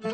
و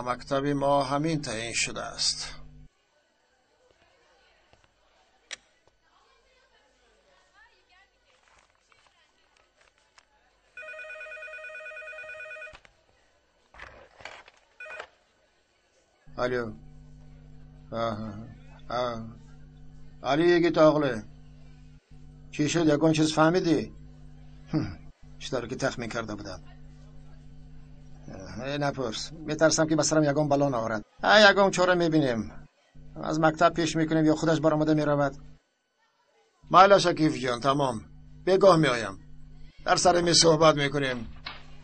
مکتب ما همین تعیین شده است. الو علی یکی تاغله چی شد؟ یکون چیز فهمیدی؟ چطور که تخمین کرده بودم. نپرس، میترسم که بسرم یگان بلا نآورد. یگان چاره میبینیم، از مکتب پیش میکنیم یا خودش برآمده میرود. مالا شکیف جان، تمام، بگاه میآیم، در سر می صحبت میکنیم.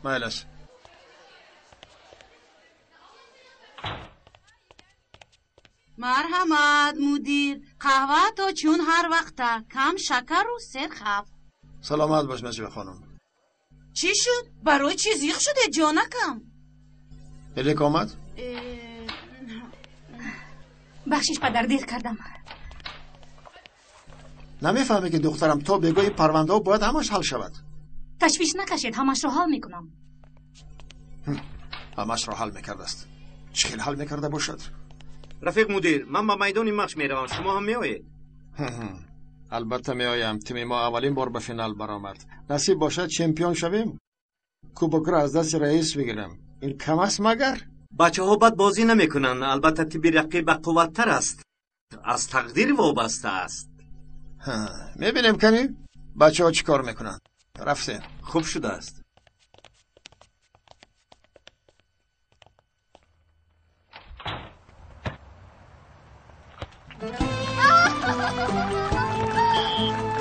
مالش مرحمت مدیر، قهوه تا چون هر وقته، کم شکر و سرخ. سلامت باش نجیب خانم. چی شد؟ برای چی زیخ شده جانکم؟ الیک آمد؟ بخشش پدر، دیر کردم. نمیفهمی که دخترم تو بگو این پرونده ها باید همش حل شود. تشویش نکشید، همش رو حل میکنم. همش رو حل میکرده است. چیل حل میکرده باشد؟ رفیق مدیر، من با میدان مخش میروم، شما هم میآیید؟ البته میآیم. تیم ما اولین بار به فینال برآمد. نصیب باشد چمپیون شویم، کوبک را از دست رئیس بگیرم. این کم است مگر؟ بچه ها بد بازی نمیکنن، البته تیم رقیب قوت‌تر است، از تقدیر وابسته است. میبینیم کنی بچه ها چی کار میکنن. رفته خوب شده است.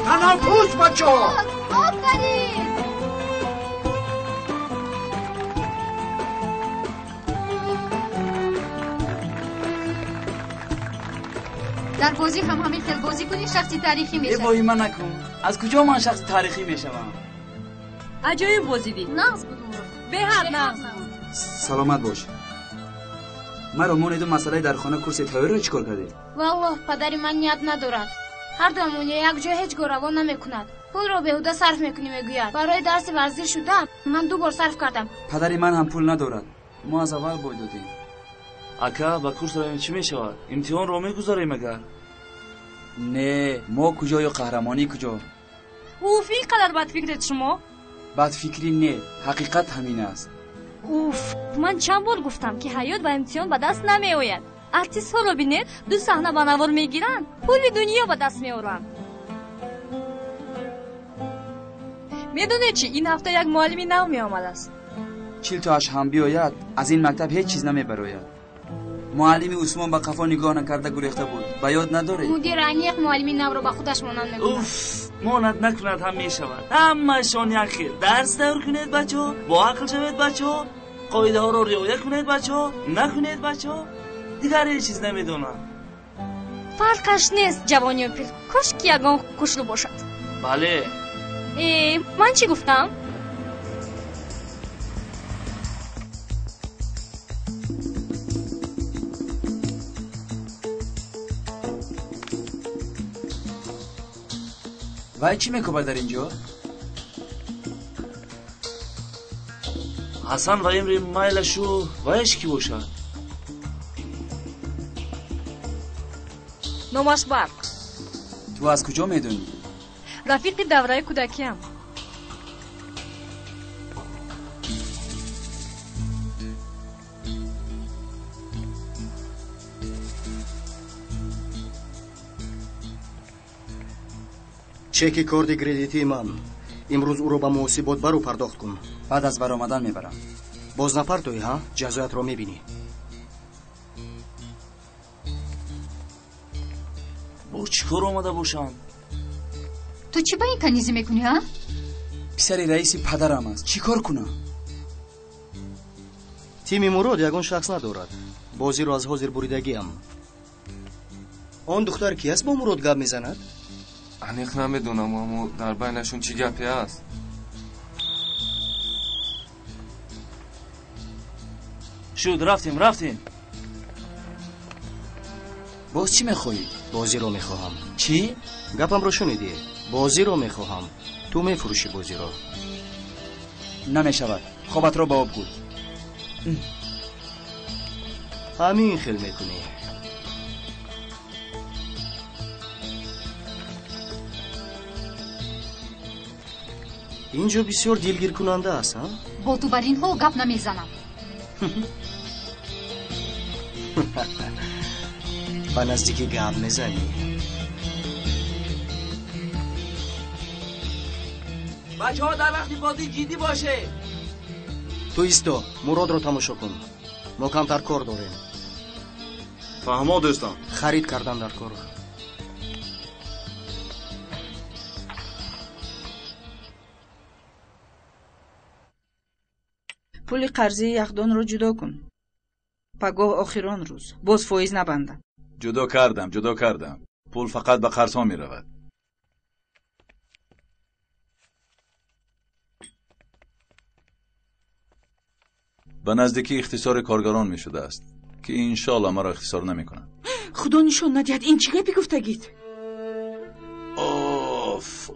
تنفس بچه ها. آفرین. در بازی هم همین خیل بازی کنی شخصی تاریخی میشه. وای من نکن، از کجا من شخص تاریخی میشم؟ عجایب بازی دی. نغز بود. به حد نغز بود. سلامت باش. مرا مونیدو مسئله در خانه کورس تایور را چیکار کردی؟ والله پدری من نیت ندارد. هر دومون یک جای هیچ روان نمیکند. پول رو بهوده صرف میکنی میگوید. برای درس ورزش شدم من 2 بار صرف کردم. پدری من هم پول ندارد. ما از اول باید دادیم. اکا با کورس رویم چی میشود؟ امتحان رو میگذاریم مگر؟ نه، ما کجا یا قهرمانی کجا؟ اوف، این قدر بد فکرت شما؟ بد فکری نه، حقیقت همین است. اوف، من چند بار گفتم که حیات و امتحان به دست نمی آید. ارتیست ها رو بینید 2 صحنه به نوار میگیرن، پول دنیا به دست میارن. میدونی چی؟ این هفته یک معلمی نو می آمد است. 40 تاش هم بیاید از این مکتب هیچ چیز نمیبراید. معلمی عثمان با قفا نگاه نکرده گریخته بود، به یاد نداره؟ مدیر انیق معلمی نو رو به خودش مانند میکند. اوف، مانند نکند هم میشود. همه‌شان یک خیر. درس دور کنید بچه‌ها، با عقل شوید بچه‌ها، قاعده ها رو رعایت کنید بچه‌ها، نکنید بچه‌ها. دیگر هیچ چیز نمیدونم. فرقش نیست جوانی و پیر، کاش که یگان کشلو باشد. بله، من چی گفتم؟ وای چی میکوبه در اینجا؟ حسن و امری مایلشو وایش کی باشد؟ نامش برق. تو از کجا میدونی؟ رفیق دوره کودکیم. чеки корди кредитии ман имрӯз ӯро ба муосибот барӯ пардохт кун. بعد از برآمدن میبرم. боз напартоӣ ҳа? ҷазоятро мебинӣ. با چی کار آمده باشم؟ تو چی با این کنیزی میکنی ها؟ پسر رئیس پدرم است. چی کار کنم؟ тими мурод ягон шахс надорад. бозиро аз ҳозир буридагиам. он духтар ки аст бо мурод гап мезанад? аниқ намедонам, аммо дар байнашон чӣ гапе аст? шуд рафтем. باز چی میخوایی؟ бозиро мехоҳам. چی؟ гапамро шунидӣ? бозиро мехоҳам. ту мефурӯшӣ бозиро. نمیشود. خوابت را با آب گود. ҳамин хел мекунӣ. ин ҷо бисёр дилгиркунанда аст, ҳа? با تو بر اینها گپ نمیزنم. ба наздикӣ гап мезанӣ. بچه‌ها در وقت بازی جدی باشه. ту исто, муродро тамошо кун. мо камтар кор дорем. фаҳмо дӯстон. харид кардан дар кор. пули қарзии яхдонро ҷудо кун. пагоҳ охирон рӯз боз фоиз набандад. جدا کردم. پول فقط به قرض ها می رود. به نزدیکی اختصار کارگران می شده است که انشالله مرا اختصار نمی کنند. خدا نشان ندهد این چی گپی گفتگید؟ اوف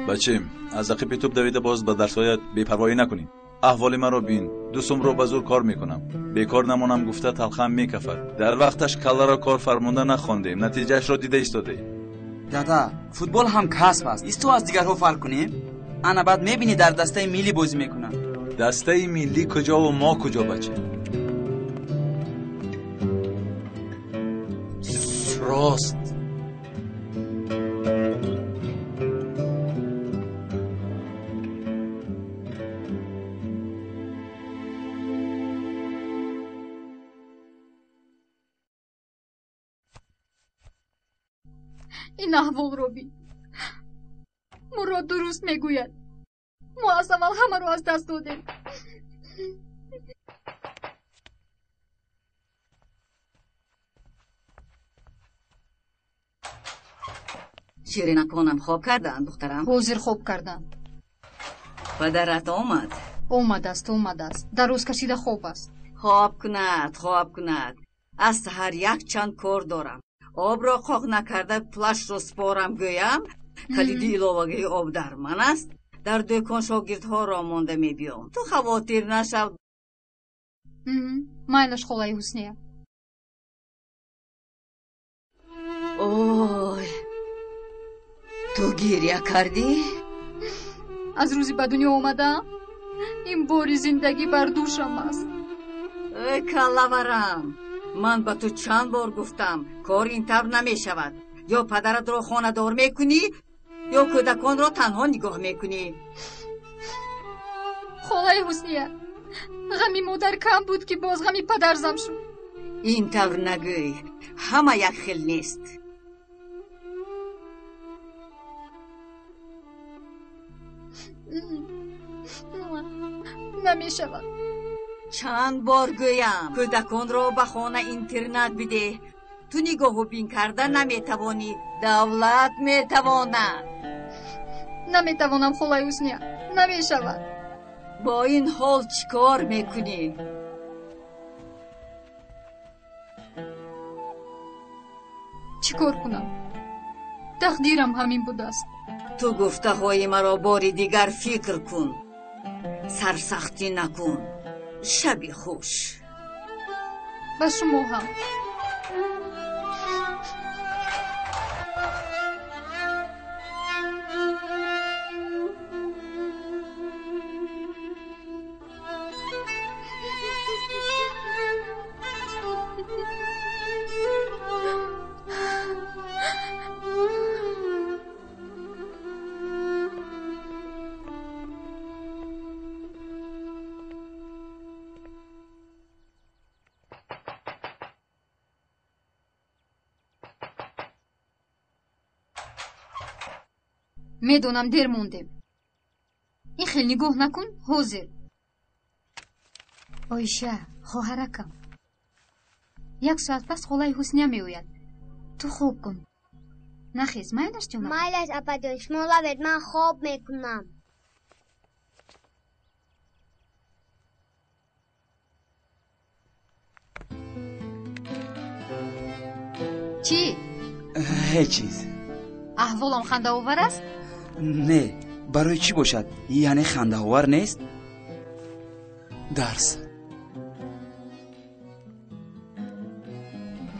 بچیم از عقب توپ دویده باز به درسایت بی‌پروایی نکنیم. احوال مرا بین. دوستم رو به زور کار میکنم. بیکار نمانم گفته تلخم میکفد. در وقتش کله را کار فرمانده نخواندیم. نتیجهش را دیده ایستاده. دادا فوتبال هم کسب است. ایستو از دیگرها فرق کنیم. انا بعد میبینی در دسته ملی بازی میکنم. دسته ملی کجا و ما کجا بچه؟ راست. این احوال رو بین. مراد درست میگوید. ما از اول همه رو از دست دادیم. شیرینکانم خواب کردن دخترم؟ حاضر خواب کردن. پدرت آمد؟ آمد است. در روز کشیده خواب است. خواب کند. از سحر یک چند کار دارم. آب را قاق نکرده پلش رو سپارم گویم. کلیدی ایلوواگی آب در من است. در دکان شاگردها را مانده میبیام. تو خواطر نشو. مایلش خولای حسنیه. اوی تو گریه کردی؟ از روزی به دنیا اومدم این باری زندگی بر دوشم است. ای کلاورم، من با تو چند بار گفتم کار این طور نمی شود. یا پدرت را خانه دار میکنی یا کودکان را تنها نگاه میکنی. خدای حسنیه، غمی مادر کم بود که باز غمی پدر زم شد. این طور نگوی، همه یک خیل نیست. نمی شود. چند بار گویم کودکان را به خانه اینترنت بده. تو نگاه و بین کردن نمیتوانی، دولت میتواند. نمیتوانم خالای حسنیا، نمیشود. با این حال چیکار میکنی؟ چیکار کنم؟ تقدیرم همین بوده است. تو گفته های مرا باری دیگر فکر کن، سرسختی نکن. شبی خوش. و شما هم. میدونم دیر موندیم. این خیلی نگاه نکن. حاضر. آیشه خواهرکم، 1 ساعت پس خالای حسنیا میوید. تو خوب کن. نخیز مایلش جونم. مایلش اپدوش مولاوید، من خوب میکنم. چی؟ هیچ چیز. احوالم خنده آور است؟ نه، برای چی باشد؟ یعنی خنده آور نیست؟ درس.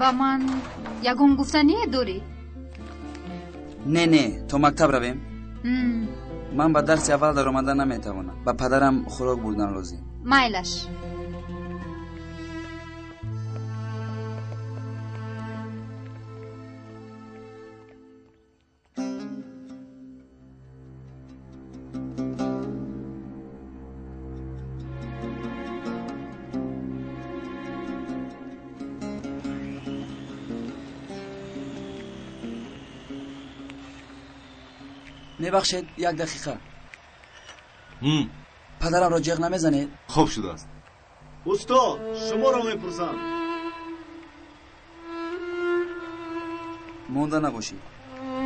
با من یگون گفتنی داری؟ نه تو مکتب رویم. من با درس اول در آمدن نمیتوانم. با پدرم خوراک بردن لازم. مایلش. میبخشید 1 دقیقه. پدرم را جیغ نمیزنید؟ خوب شده است. استاد شما را میپرسم. مونده نباشید.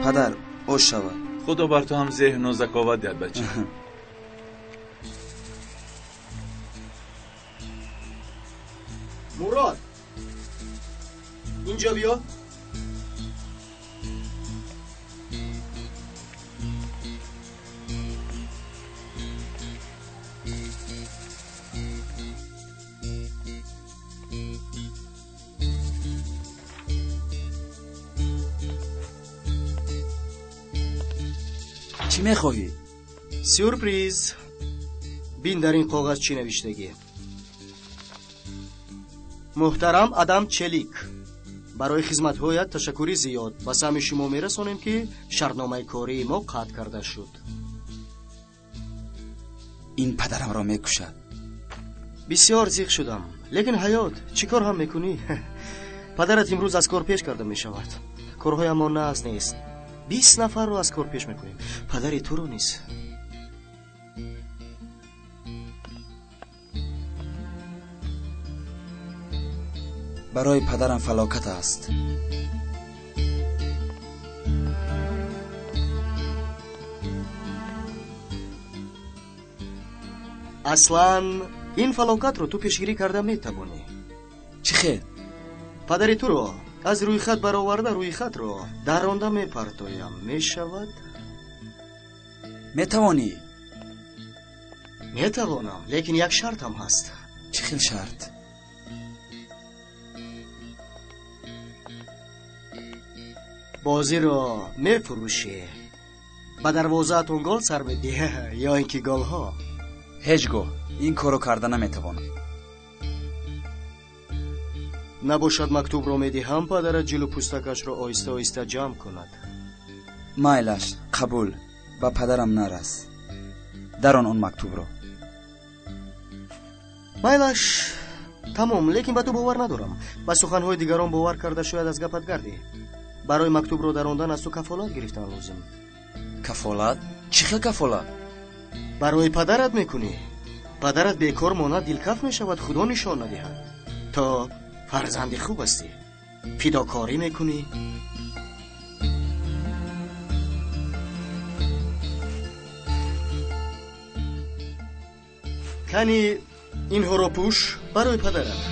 پدر اوش شود. خدا بر تو هم ذهن و ذکاوت دهد بچه. مراد اینجا بیا. چی میخواهی؟ سورپریز. بین در این کاغذ چی نوشتگی؟ محترم آدم چلیک، برای خدمت‌هایت تشکری زیاد. به سهم شما میرسانیم که شرطنامه کاری ما قطع کرده شد. این پدرم را میکشد. بسیار زیغ شدم، لیکن حیات چی کار هم میکنی؟ پدرت امروز از کار پیش کرده میشود. کارهای ما نه از نیست. 20 نفر رو از کار پیش میکنیم. پدری تو رو نیست. برای پدرم فلاکت است. اصلا این فلاکت رو تو پیشگیری کرده میتوانی. چی خیر؟ پدری تو رو از روی خط برآورده روی خط رو در آنده میپرتایم. میشود؟ میتوانی؟ میتوانم، لیکن یک شرط هم هست. چی خیل شرط؟ بازی رو میفروشی، به دروازه‌تون گل سر میدی یا اینکه گل ها؟ هیچ گاه این کارو کرده نمیتوانم. نباشد مکتوب رو میدی هم پدرت جلو پوستکش رو آیسته آیسته جمع کند. مایلش قبول. با پدرم نرس. درون اون مکتوب رو. مایلش تمام، لیکن به تو باور ندارم. با سخنهای دیگران باور کرده شاید از گپت گردی. برای مکتوب رو دراندن از تو کفالت گرفتن لازم. کفالت؟ چی خیل کفالت؟ برای پدرت میکنی. پدرت بیکار ماند دلکف میشود، خدا نشان ندهد. تا فرزند خوب هستی. فداکاری میکنی؟ کنی اینها را پوش برای پدرم.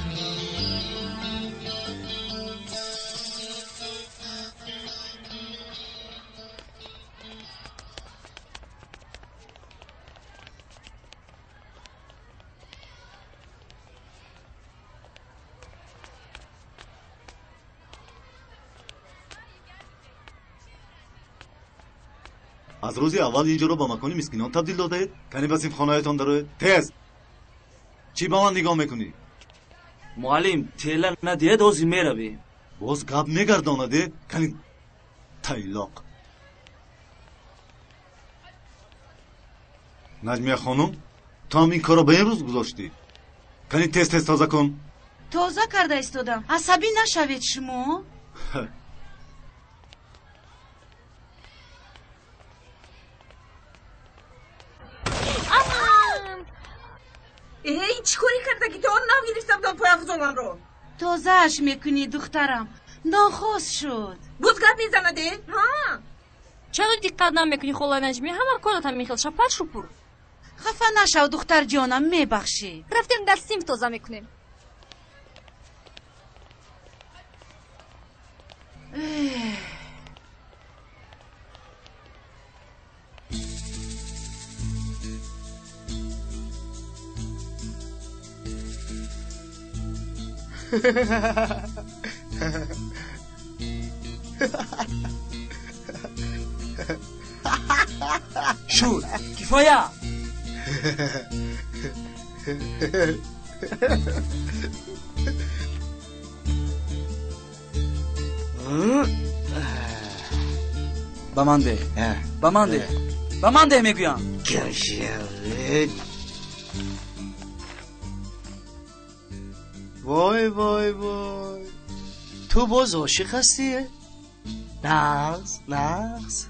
از روزی اول اینجا رو با مکانی مسکینان تبدیل دادید؟ کنی بسیم خانهایتان داره؟ تیز! چی با من نگاه میکنی؟ معلم تیلا ندیه دوزی میروی. باز گپ میگردانده؟ کنی تیلاق. نجمیه خانم تو هم این کارا به این روز گذاشتی. کنی تیز تازه کن. تازه کرده ایستادم. عصبی نشوید شما. این چی کاری کرده که تو آن نگرفتم دان پای افزالان رو؟ تازه اش میکنی دخترم. ناخوش شد. بزگرد میزنده؟ ها؟ چرا دقت نمیکنی خاله نجمی؟ همه کارت هم میخواد شپر شپر. خفه نشو دختر جانم، میبخشی. رفتیم دستیم تازه میکنیم. شور کفایه. به من ده. به من ده. به من ده میگویم. وای وای وای، تو باز عاشق هستی؟ نغز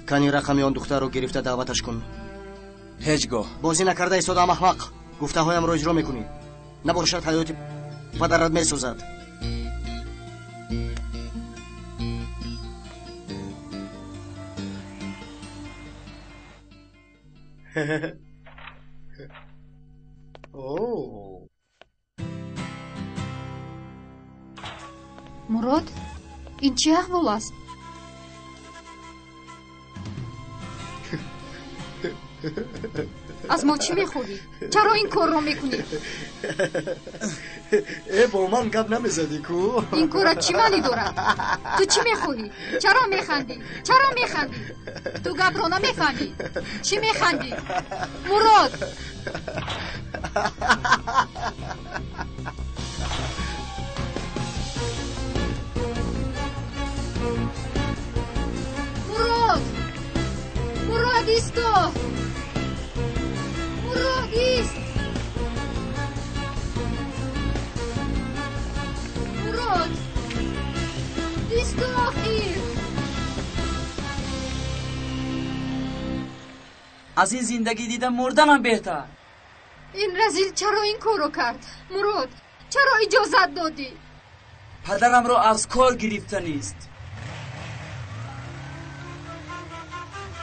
کنی رقمی آن دختر رو گرفته دعوتش کن. هیچگاه بازی نکرده ایستادم احمق. گفته هایم رو اجرا میکنی. نباشد حیات پدرت میسوزد. мурод ин чӣ аҳвол аст? аз мо чӣ мехоҳӣ? чаро ин корро мекунӣ? бо ман гап намезадӣ ку? ин кора чӣ маънӣ дорад? ту чӣ мехоҳӣ? чаро механдӣ? чаро механдӣ? ту гапро намефаҳмӣ? чӣ механдӣ? мурод! мурод исто! мурод ист! мурод исто охир! از این زندگی دیدم مردنم بهتر. این رزیل چرا این کارو کرد؟ مراد چرا اجازت دادی؟ پدرم را از کار گرفته نیست.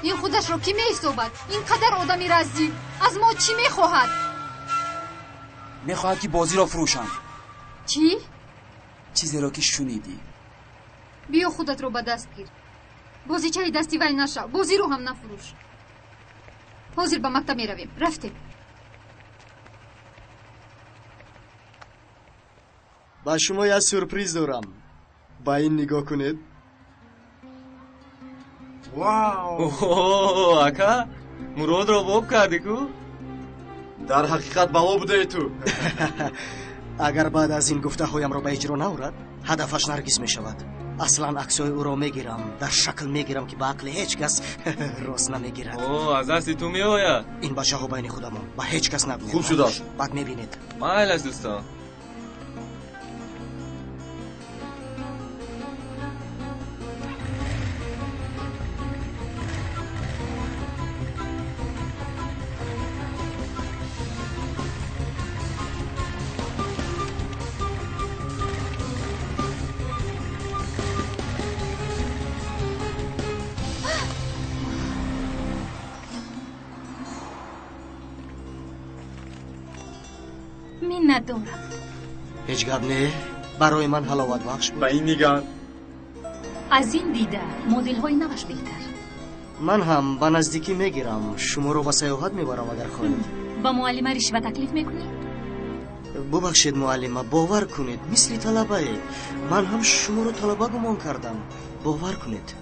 این خودش رو کی می‌حسابد؟ اینقدر آدمی رزیل از ما چی میخواهد؟ میخواهد که بازی را فروشم. چی؟ چیزی را که شنیدی. بیا خودت رو به دست گیر. بازی چای دستی وی نشو. بازی رو هم نفروش. حاضر به مکتب میرویم. رفتیم. با شما یه سورپریز دارم. با این نگاه کنید. واو اکا مراد را باب کردی کو؟ در حقیقت بوا بوده تو. اگر بعد از این گفته هایم را به اجرا نورد هدفش نرگس می شود. اصلا عکسای او را میگیرم در شکل میگیرم که به عقل هیچ کس راست نمیگیرد. از دستی تو می آید. این بچه ها بین خودمون با هیچ کس نگویم. خوب شد. بعد میبینید. مایل است دوستان. ندارم. هیچ گپ نه. برای من حلاوت بخش بود. به این نگاه. از این دیده مدل های نوش بهتر. من هم به نزدیکی میگیرم. شما رو به سیاحت میبرم اگر خواهید. با معلم رشوه تکلیف میکنی؟ ببخشید معلم، باور کنید مثل طلبه. من هم شما رو طلبه گمان کردم. باور کنید.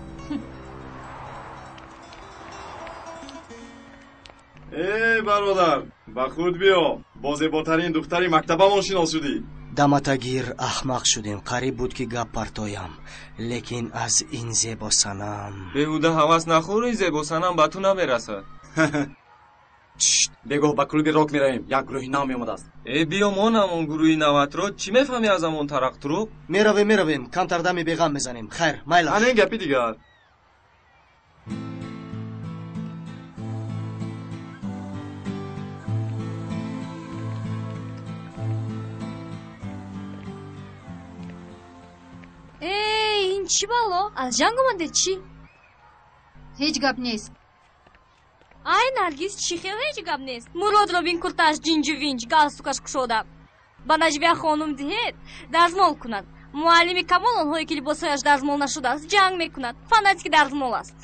ای برادر، با خود بیا. با زیباترین دختری مکتبمان شناس شدی. دمتگیر احمق شدیم. قریب بود که گپ پرتایم، لیکن از این زیبا صنم بهوده هوس نخور. این زیبا صنم به تو نمیرسد. بگو با کلوب راک میریم. یک گروهی نام اومده است. ای بیا ما نمون گروهی نوت رو. چی میفهمی از همون ترقت رو؟ میرویم کمتر دمی بیغم میزنیم. خیر مایلا. این گپی دیگر. این چی بالا؟ از جنگ اومده چی؟ هیچ گپ نیست. ای نرگیز چی خیلی هیچ گپ نیست. مراد رو بین کورتاش جینجو وینج галстукаш кушода. ба Наҷибия хонум диҳед, дарзмол кунад. муаллими камол онҳое ки либосҳояш дарзмол нашудааст ҷанг мекунад. фанатики дарзмол аст.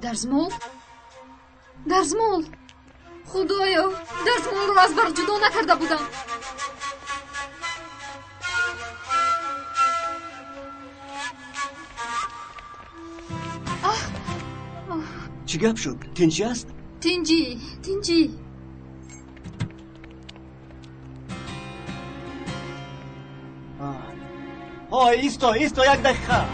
дарзмол? дарзмол? худоё, дарзмолро аз бар ҷудо накарда будам. چی گپ شد؟ تینچی است؟ تینچی. های ایستا یک دقیقه.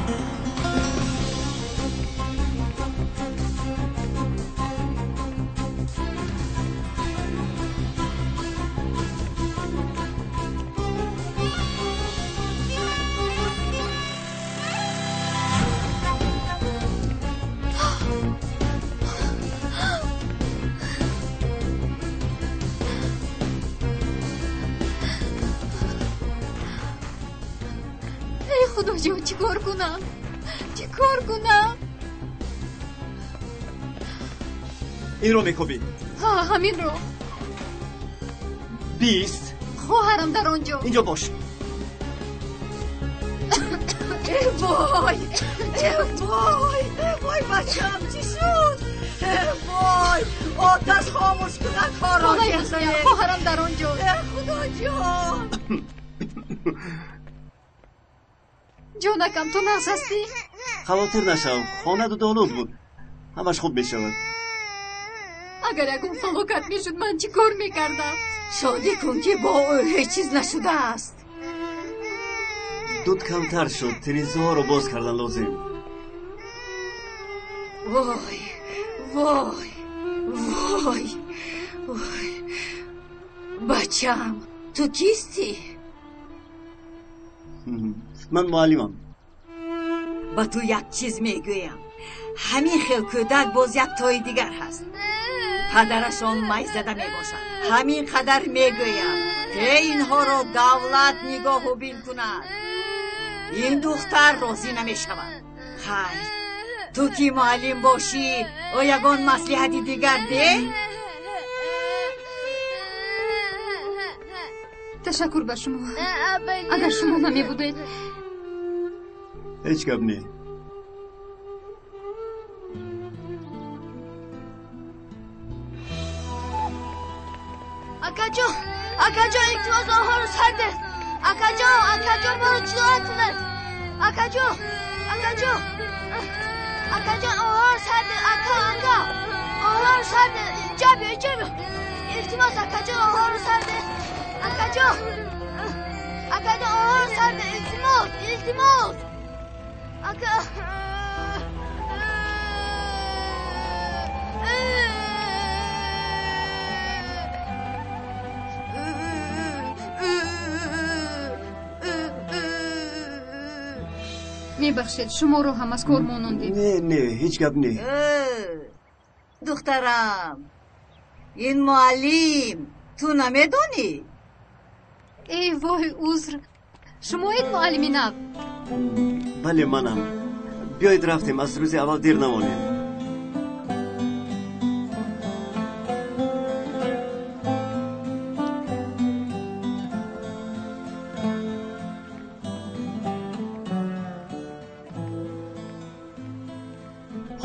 خدا جون چیکار کنم؟ این رو میکوبی؟ ها همین رو. 20. خواهرم در آنجا. اینجا باش. وای بچه‌م چی شد؟ وای آتش خاموش کنن کارا میزنه. خواهرم در آنجا. خدا جان. جانکم تو ناز هستی؟ خاطر نشو. خانه دولود بود. همش خوب میشود. اگر یکم فلاکت میشد من چی کار میکردم؟ شادی کن که با او هیچ چیز نشده است. دود کمتر شد. تریزها رو باز کردن لازم. وای بچم تو کیستی؟ من معلمم. با تو یک چیز میگویم. همین خیل کودک باز یک تای دیگر هست. پدرشان میزده میباشد. همین قدر میگویم که اینها را دولت نگاه و بین کند. این دختر راضی نمیشود. خیر تو که معلم باشی او یگان مصلحتی دیگر ده؟ تشکر به شما. اگر شما نمی بودید هیچ گپ نه. اکاجو التماس آنها رو سرده. اکاجو برو چیزا کنه. اکاجو آنها رو سرده. آنها رو سرده. اینجا بیا. التماس اکاجو آنها رو سرده. اکاجو آنها رو سرده. التماس میبخشید شما رو هم از کار مانوندیم. نه هیچ گپ نه. دخترم این معلم تو نمیدونی؟ ای وای عذر. شما این معلمی نه؟ بله منم. بیایید رفتیم از روز اول دیر نمانیم.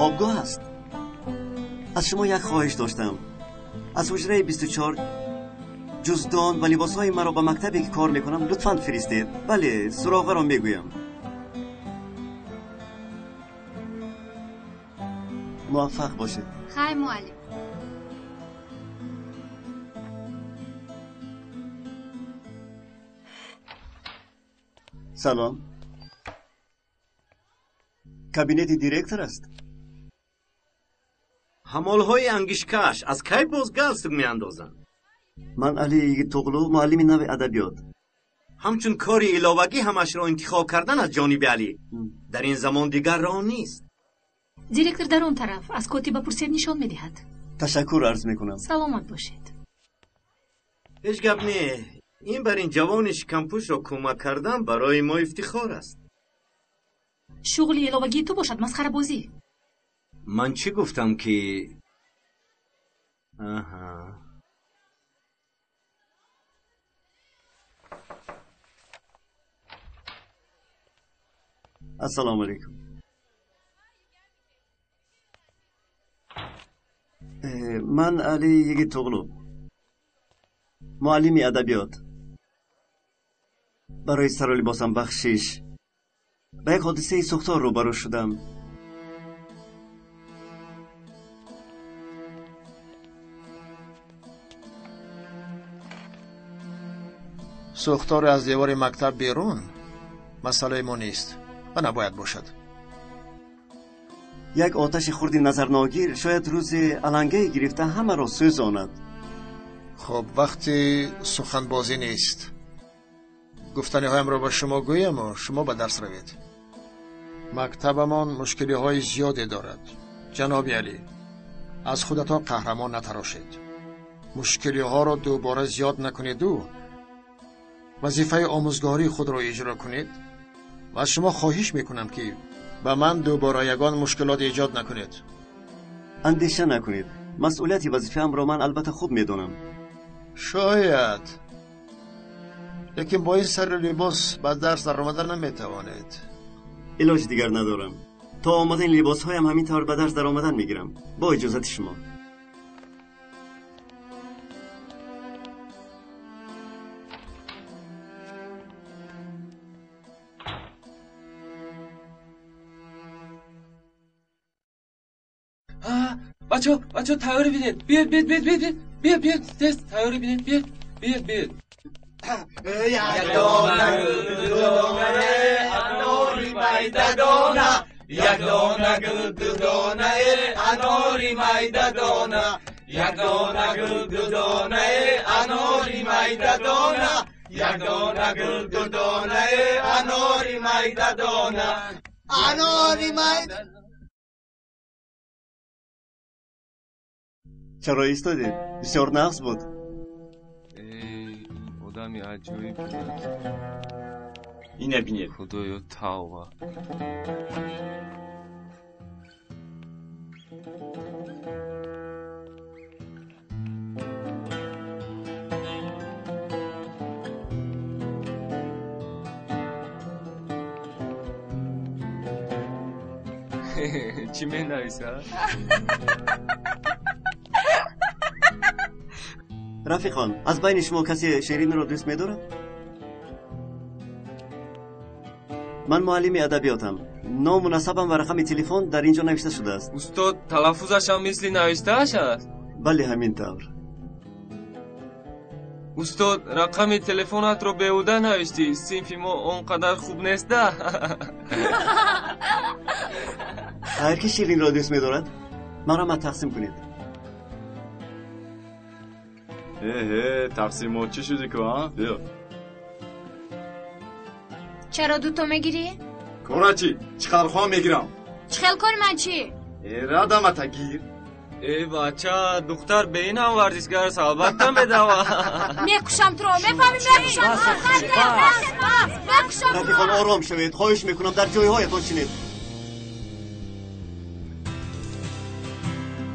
خوابگاه است. از شما یک خواهش داشتم. از حجره 24 جزدان و لباسهای مرا به مکتبی که کار میکنم لطفاً فرستید. بله، سراغه را میگویم. موفق باشید. خیر معلم. سلام. کابینت دیرکتور است. حمالهای انگشکش از کی باز گالستوک میاندازند؟ من علی توغلو، معلم نو ادبیات. همچون کاری علاوگی همش را انتخاب کردن از جانب علی در این زمان دیگر راه نیست. دیرکتور در اون طرف از کتی بپرسید نشان میدهد. تشکر عرض میکنم. سلامت باشید. هیچ گپ نه. این بر این جوان شکمپوش را کمک کردن برای ما افتخار است. شغل علاوگی تو باشد مسخره بازی. من چی گفتم که السلام علیکم. من علی یگی توغلو، معلم ادبیات. برای سر و لباسم بخشش به یک حادثه سوختار روبرو شدم. سوختار از دیوار مکتب بیرون مسئله ما نیست و نباید باشد. یک آتش خردی نظرناگیر شاید روز علنگه گرفته همه را سوزاند. خب وقتی سخنبازی نیست، گفتنی هایم را به شما گویم و شما به درس روید. مکتبمان مشکلی های زیادی دارد. جناب علی، از خودتا قهرمان نتراشید. مشکلی ها را دوباره زیاد نکنید و وظیفه آموزگاری خود را اجرا کنید و از شما خواهش میکنم که به من دوباره یگان مشکلات ایجاد نکنید. اندیشه نکنید. مسئولیت وظیفه‌ام را من البته خوب میدونم. شاید، لیکن با این سر لباس به درس در آمدن نمیتوانید. علاج دیگر ندارم. تا آمدن لباس هایم همین طور به درس در آمدن میگیرم. با اجازت شما. بچه تیاری بینید. بیاد تست تیاری بینید. بیاد یک دانه گل دو دانه اناری میده دانه. یک دانه گل دو دانه اناری میده دانه. یک دانه گل دو دانه اناری میده دانه. یک دانه گل دو دانه اناری میده دانه. اناری میده. چرا ایستادی؟ بسیار نقص بود. آدمی عجیب بود. اینه بینید. خدایا توبه. چی می نویسه؟ رفیقان، از بین شما کسی شیرین را دوست می‌دارد؟ من معلم ادبیاتم. نام و نسبم و رقم تلفن در اینجا نوشته شده است. استاد تلفظش هم مثل نوشته‌اش است؟ بله همین طور. استاد رقم تلفنت رو بیهوده نوشتی. صنف ما اونقدر خوب نیست ده. هر کی شیرین را دوست می‌دارد مرا تقسیم کنید. تقسیمات چی شدی که ها؟ بیا. چرا دوتا میگیری؟ کارا چی؟ چقدر خواه میگیرم؟ چخیل کار من چی؟ ردم تگیر. ای بچه دختر به این هم ورزشگر است البته میدوه. میکشم تو رو میفهمی میکشم. رفیقان آرام شوید. خواهش میکنم در جای هایتان شینید.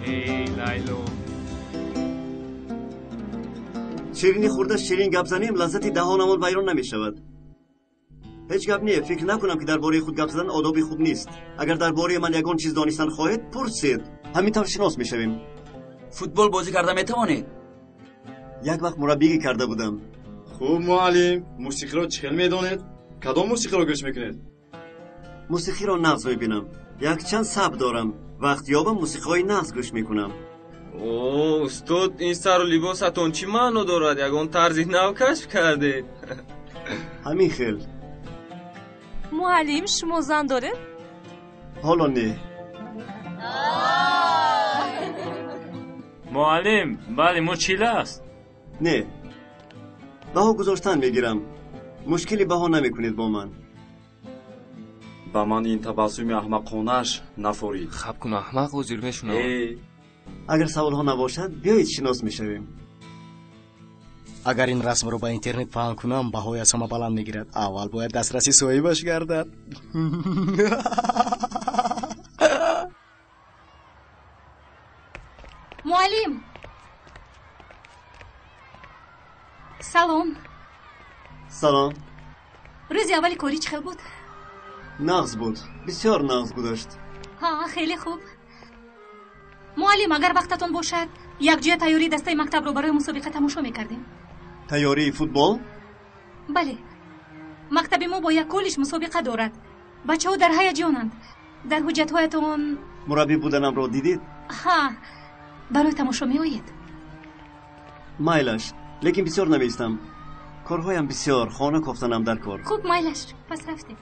ای لیلو شیرینی خورده شیرین گپ زنیم لذت دهانمون بیرون نمی شود. هیچ گپ نیست. فکر نکنم که درباره خود گپ زدن آدابی خوب نیست. اگر درباره من یگان چیز دانستن خواهید پرسید. همینطور شناس میشویم. فوتبال بازی کرده میتوانید؟ یک وقت مربیگی کرده بودم. خوب معلم، موسیقی را چخل میدانید؟ کدام موسیقی را گوش میکنید؟ موسیقی را نغز میبینم. یک چند سبک دارم. وقت یابم موسیقی های نغز گوش میکنم. اوه استاد، این سر و لباستون چی معنی دارد؟ یگان طرزی نو کشف کرده. همین خیل. معلم شما زن داره؟ حالا نه. معلم بله مچیله است. نه. بها گذاشتن میگیرم. مشکلی بها نمیکنید با من. با من این تبسم احمقانش نفورید. خب کن احمق و زیر میشونم. اگر سوال ها نباشد بیایید شناس میشویم. اگر این رسم رو با اینترنت پهن کنم بهای از همه بلند میگیرد. اول باید دسترسی صاحبش گردد. معلم سلام. سلام. روز اولی کاری چه بود؟ نغز بود. بسیار نغز گذاشت. ها خیلی خوب. معلم اگر وقتتون باشد یک جای تیاری دسته مکتب رو برای مسابقه تماشا میکردیم. تیاری فوتبال؟ بله. مکتب ما با یک کلش مسابقه دارد. بچه ها در هیجانند. در حجت هایتون مربی بودنم رو دیدید؟ ها برای تماشا می آیید. مایلش. لیکن بسیار نمیستم. کارهایم بسیار. خانه کفتنم در کار. خوب مایلش. پس رفتیم.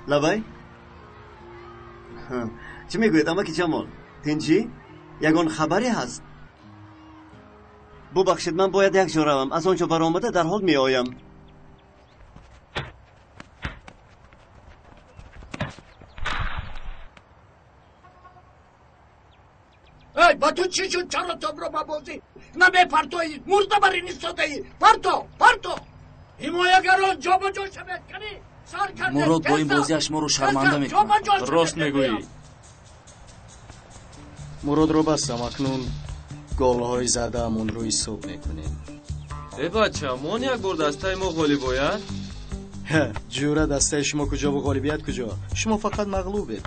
لبای؟ چی میگوید اما که جمال؟ تنجی؟ یگان خبری هست؟ ببخشید من باید یک جا روم. از آنجا برآمده در حال می آیم. ای با تو چی شد؟ چرا توپ رو ببازی؟ نمیپرتویی؟ مرده بر این ایستاده‌ای. پرتو حمایه‌گران جا به جا شود کنی. مراد با این بازیش ما رو شرمنده میکنه. راست میگویی. مراد رو بستم. اکنون گل‌های زده‌مون رو حساب میکنیم. ای بچه من یک بار دسته ما غالی باید؟ جوره دسته شما کجا و غالبیت کجا؟ شما فقط مغلوبید.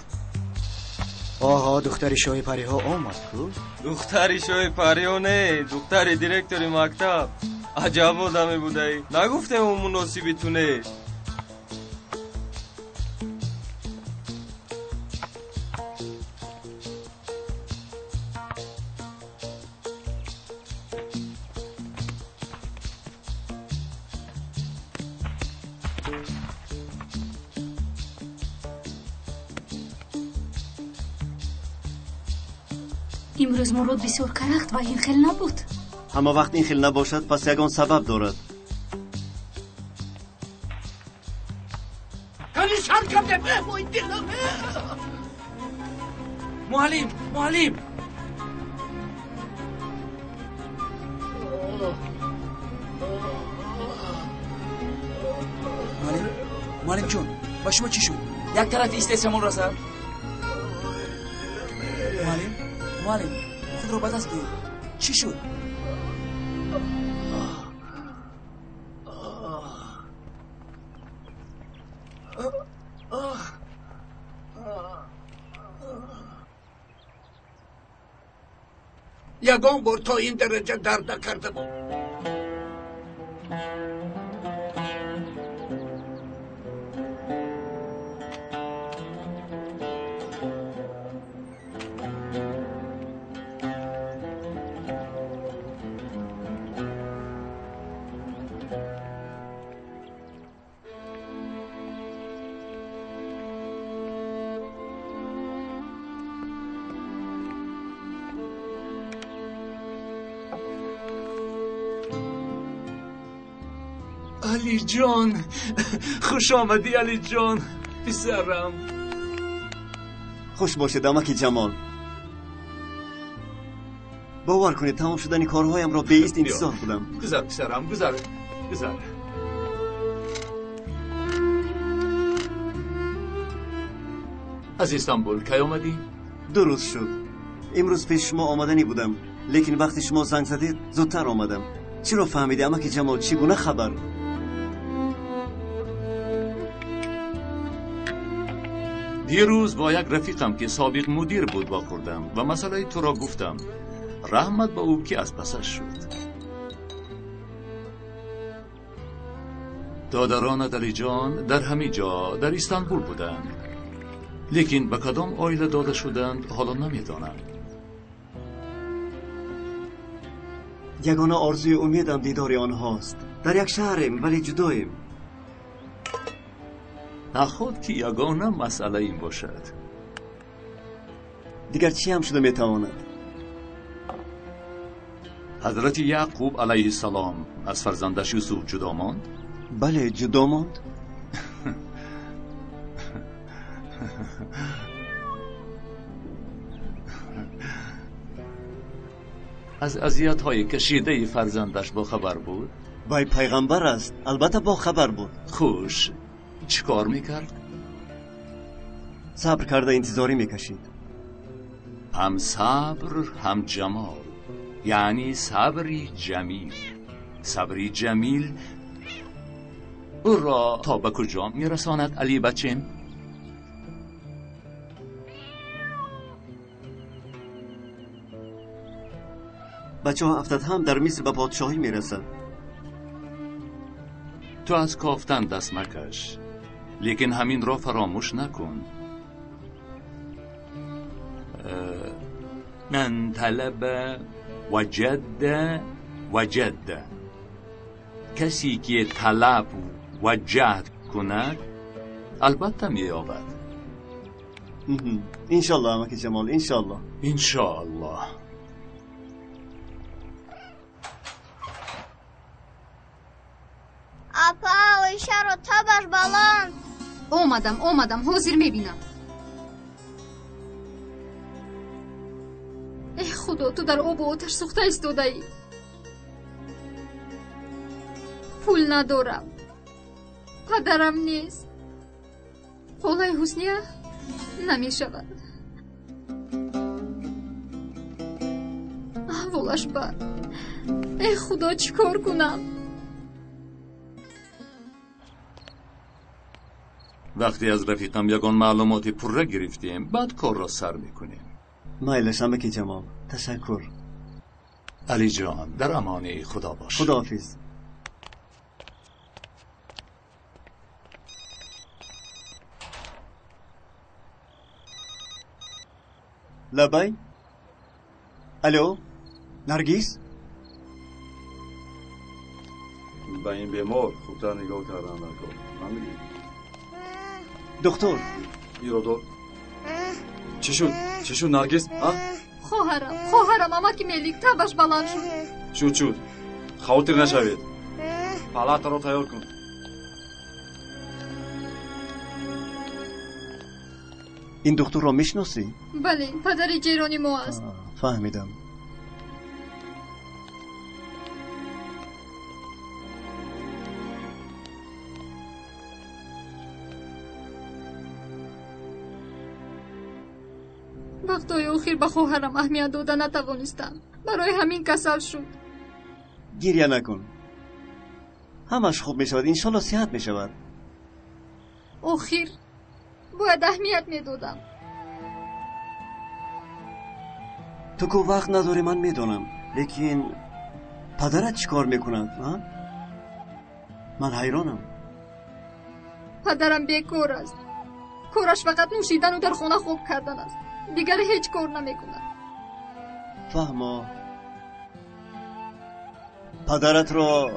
آها دختری شاه پری ها آمد کو؟ دختری شاه پری ها نه، دختری دیرکتوری مکتب. عجب آدمی بوده ای. نگفته اون مناسبی تونه. امروز مراد بسیار کرخت و این خیل نبود. همه وقت این خیل نباشد پس یگان سبب دارد. کنی سر کرده بفوی دلم. معلم معلم جون با شما چی شد؟ یک طرف استیسمون رسد؟ معلم خود رو بدست گیر. چی شد؟ یگان بار تا این درجه درد نکرده بود. علی جان، خوش آمدی علی جان پسرم. خوش باشید امکی جمال. باور کنید تمام شدن کارهایم را به ایست انتظار بودم. گذر پسرم گذر. از استانبول کی آمدی؟ 2 روز شد. امروز پیش شما آمدنی بودم، لیکن وقتی شما زنگ زدید زودتر آمدم. چرا فهمیدی اما که جمال چگونه خبر؟ دیروز با یک رفیقم که سابق مدیر بود با خوردم و مسئله تو را گفتم. رحمت به او که از پسش شد. دادران علی جان در همه جا در استانبول بودند، لیکن به کدام عائله داده شدند حالا نمیدانم. یگانه آرزوی امیدم دیدار آنهاست. در یک شهریم ولی جداییم. نخود که یگانه مسئله این باشد. دیگر چی هم شده میتواند؟ حضرت یعقوب علیه السلام از فرزندش یوسف جدا ماند؟ بله جدا ماند. از اذیت‌های کشیده فرزندش با خبر بود؟ وای پیغمبر است، البته با خبر بود. خوش، چیکار میکرد؟ صبر کرده انتظاری میکشید. هم صبر هم جمال، یعنی صبری جمیل. صبری جمیل او را تا به کجا میرساند علی بچم؟ بچه ها افتاد هم در مصر به پادشاهی میرسد. تو از کافتن دست مکش، لیکن همین را فراموش نکن. من طلب وجد. کسی که طلب و جهد کند البته مییابد. انشالله امک جمال، انشالله. انشالله. اپا ایشه رو تبر بلند. اومدم حاضر میبینم. ای خدا، تو در آب و آتش سوخته ایستاده ای. پول ندارم، پدرم نیست، خالای حسنیه نمیشود. احوالش بد. ای خدا چیکار کنم؟ وقتی از رفیقم یگان معلوماتی پره گرفتیم بعد کار را سر میکنیم. مایلش امک جمال، تشکر. علی جان در امان خدا باش. خداحافظ. لبای الو نرگیس. به این بیمار خوبتر نگاه کردن نکن. فهمیدی؟ دکتر ایرادو چی شد نرگیس؟ خواهرم اماکی ملیک تبش بلند شد. شد خاطر نشوید. پالاتا رو تیار کن. این دکتر را میشناسی؟ بله، پدر جیرانی ما است. فهمیدم. وقتای اخیر به خواهرم اهمیت داده نتوانستم، برای همین کسل شد. گریه نکن، همش خوب می شود. انشالله صحت می شود. اخیر باید اهمیت می دادم. تو که وقت نداری من می دانم، لیکن پدرت چی کار می کند؟ من حیرانم. پدرم بیکار است. کارش فقط نوشیدن و در خانه خوب کردن است. دیگر هیچ کار نمی کند. فهمم. پدرت را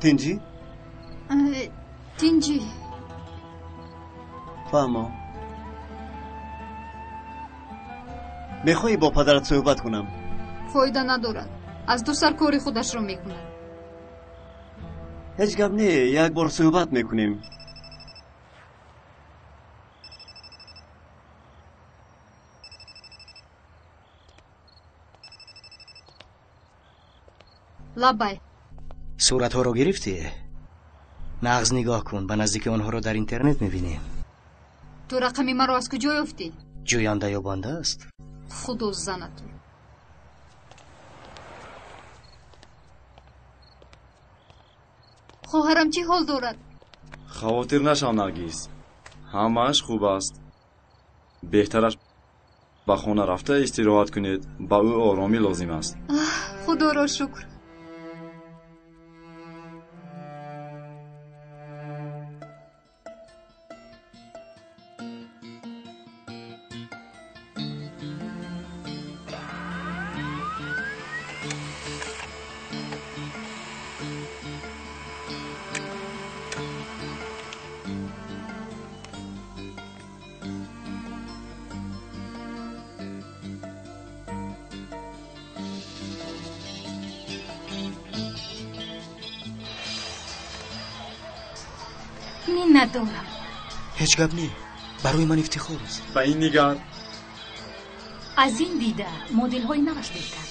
تنجی؟ تنجی. فهمم. میخوایی با پدرت صحبت کنم؟ فایده ندارد. از دو سر کاری خودش رو میکند. هیچ گپ نه، یک بار صحبت میکنیم. لبای صورت ها رو گرفتی؟ نغز نگاه کن، به نزدیک آنها رو در اینترنت میبینیم. تو رقم مرا از کجا یافتی؟ جوینده یا بانده است. خدا زنتو. خواهرم چی حال دارد؟ خواطر نشو نرگیز، همه‌اش خوب است. بهترش به خانه رفته استراحت کنید، به او آرامی لازم است. خدا را شکر. ندارم. هیچ گپ نی. برای من افتخار است. به این نگار. از این دیده مدل های نوش بهتر.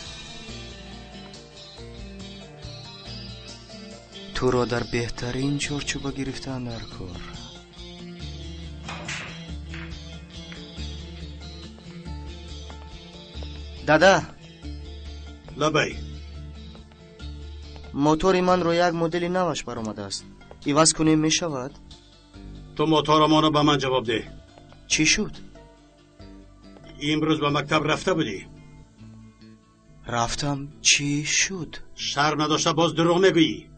تو را در بهترین چارچوب گرفتن در کار. دادا لبی موتور من رو یک مدلی نوش برآمده است. عوض کنیم می شود؟ تو موتور ما رو به من جواب ده. چی شد؟ امروز به مکتب رفته بودی؟ رفتم. چی شد؟ شرم نداشته باز دروغ میگویی.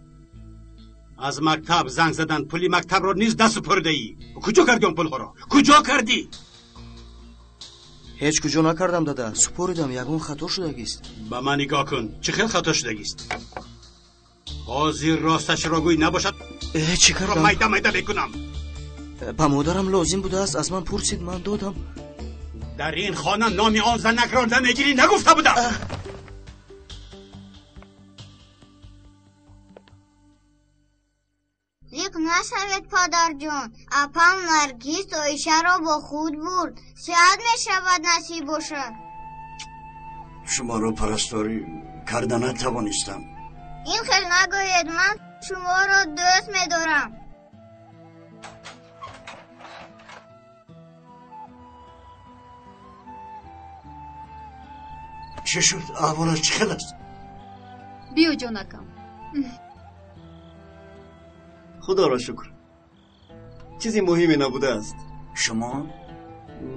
از مکتب زنگ زدن پولی مکتب رو نیز دست سپرده ای. کجا کردی اون پول رو؟ کجا کردی؟ هیچ کجا نکردم دادا. سپردم. یگون خطا شده است. به من نگاه کن. چه خیلی خطا شده است؟ حاضر راستش را گوی نباشد. چی کردم؟ میده میده بکنم. با مادرم لازم بوده است. از من پرسید من دادم. در این خانه نامی آن زنک را نمیگیری نگفته بودم. زیق نشوید پدر جان. اپم نرگیس و ایشه را با خود برد. شاید می شود نصیب باشد. شما را پرستاری کردن نتوانستم. این خیلی نگوید. من شما را دوست می دارم. چه شد؟ احوالش چه خیلی است؟ بیا جانکم. خدا را شکر. چیزی مهمی نبوده است. شما؟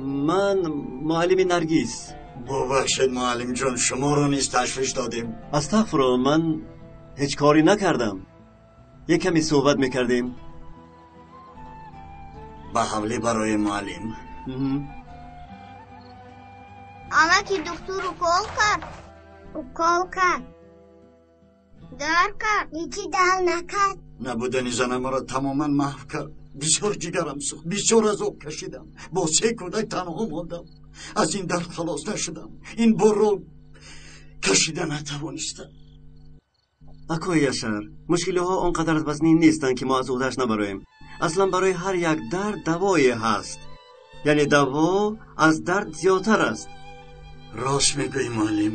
من معلم نرگیس. ببخشید معلم جان، شما را نیز تشویش دادیم. استغفرالله، من هیچ کاری نکردم. یک کمی صحبت میکردیم. به حوله برای معلم. اما که دکتر رو کال کرد. او کال کرد. در کرد. یکی دل نکرد. نبودن زن مرا تماما محو کرد. بسیار جگرم سوخت. بسیار عذاب کشیدم. با 3 کودک تنها ماندم. از این درد خلاص نشدم. این بار رو کشیده نتوانستم. اکوی یاشار، مشکل ها آنقدر وزنی نیستن که ما از عهده‌اش نبریم. اصلا برای هر یک درد دوایی هست. یعنی دوا از درد زیادتر است. راست میگوی معلم.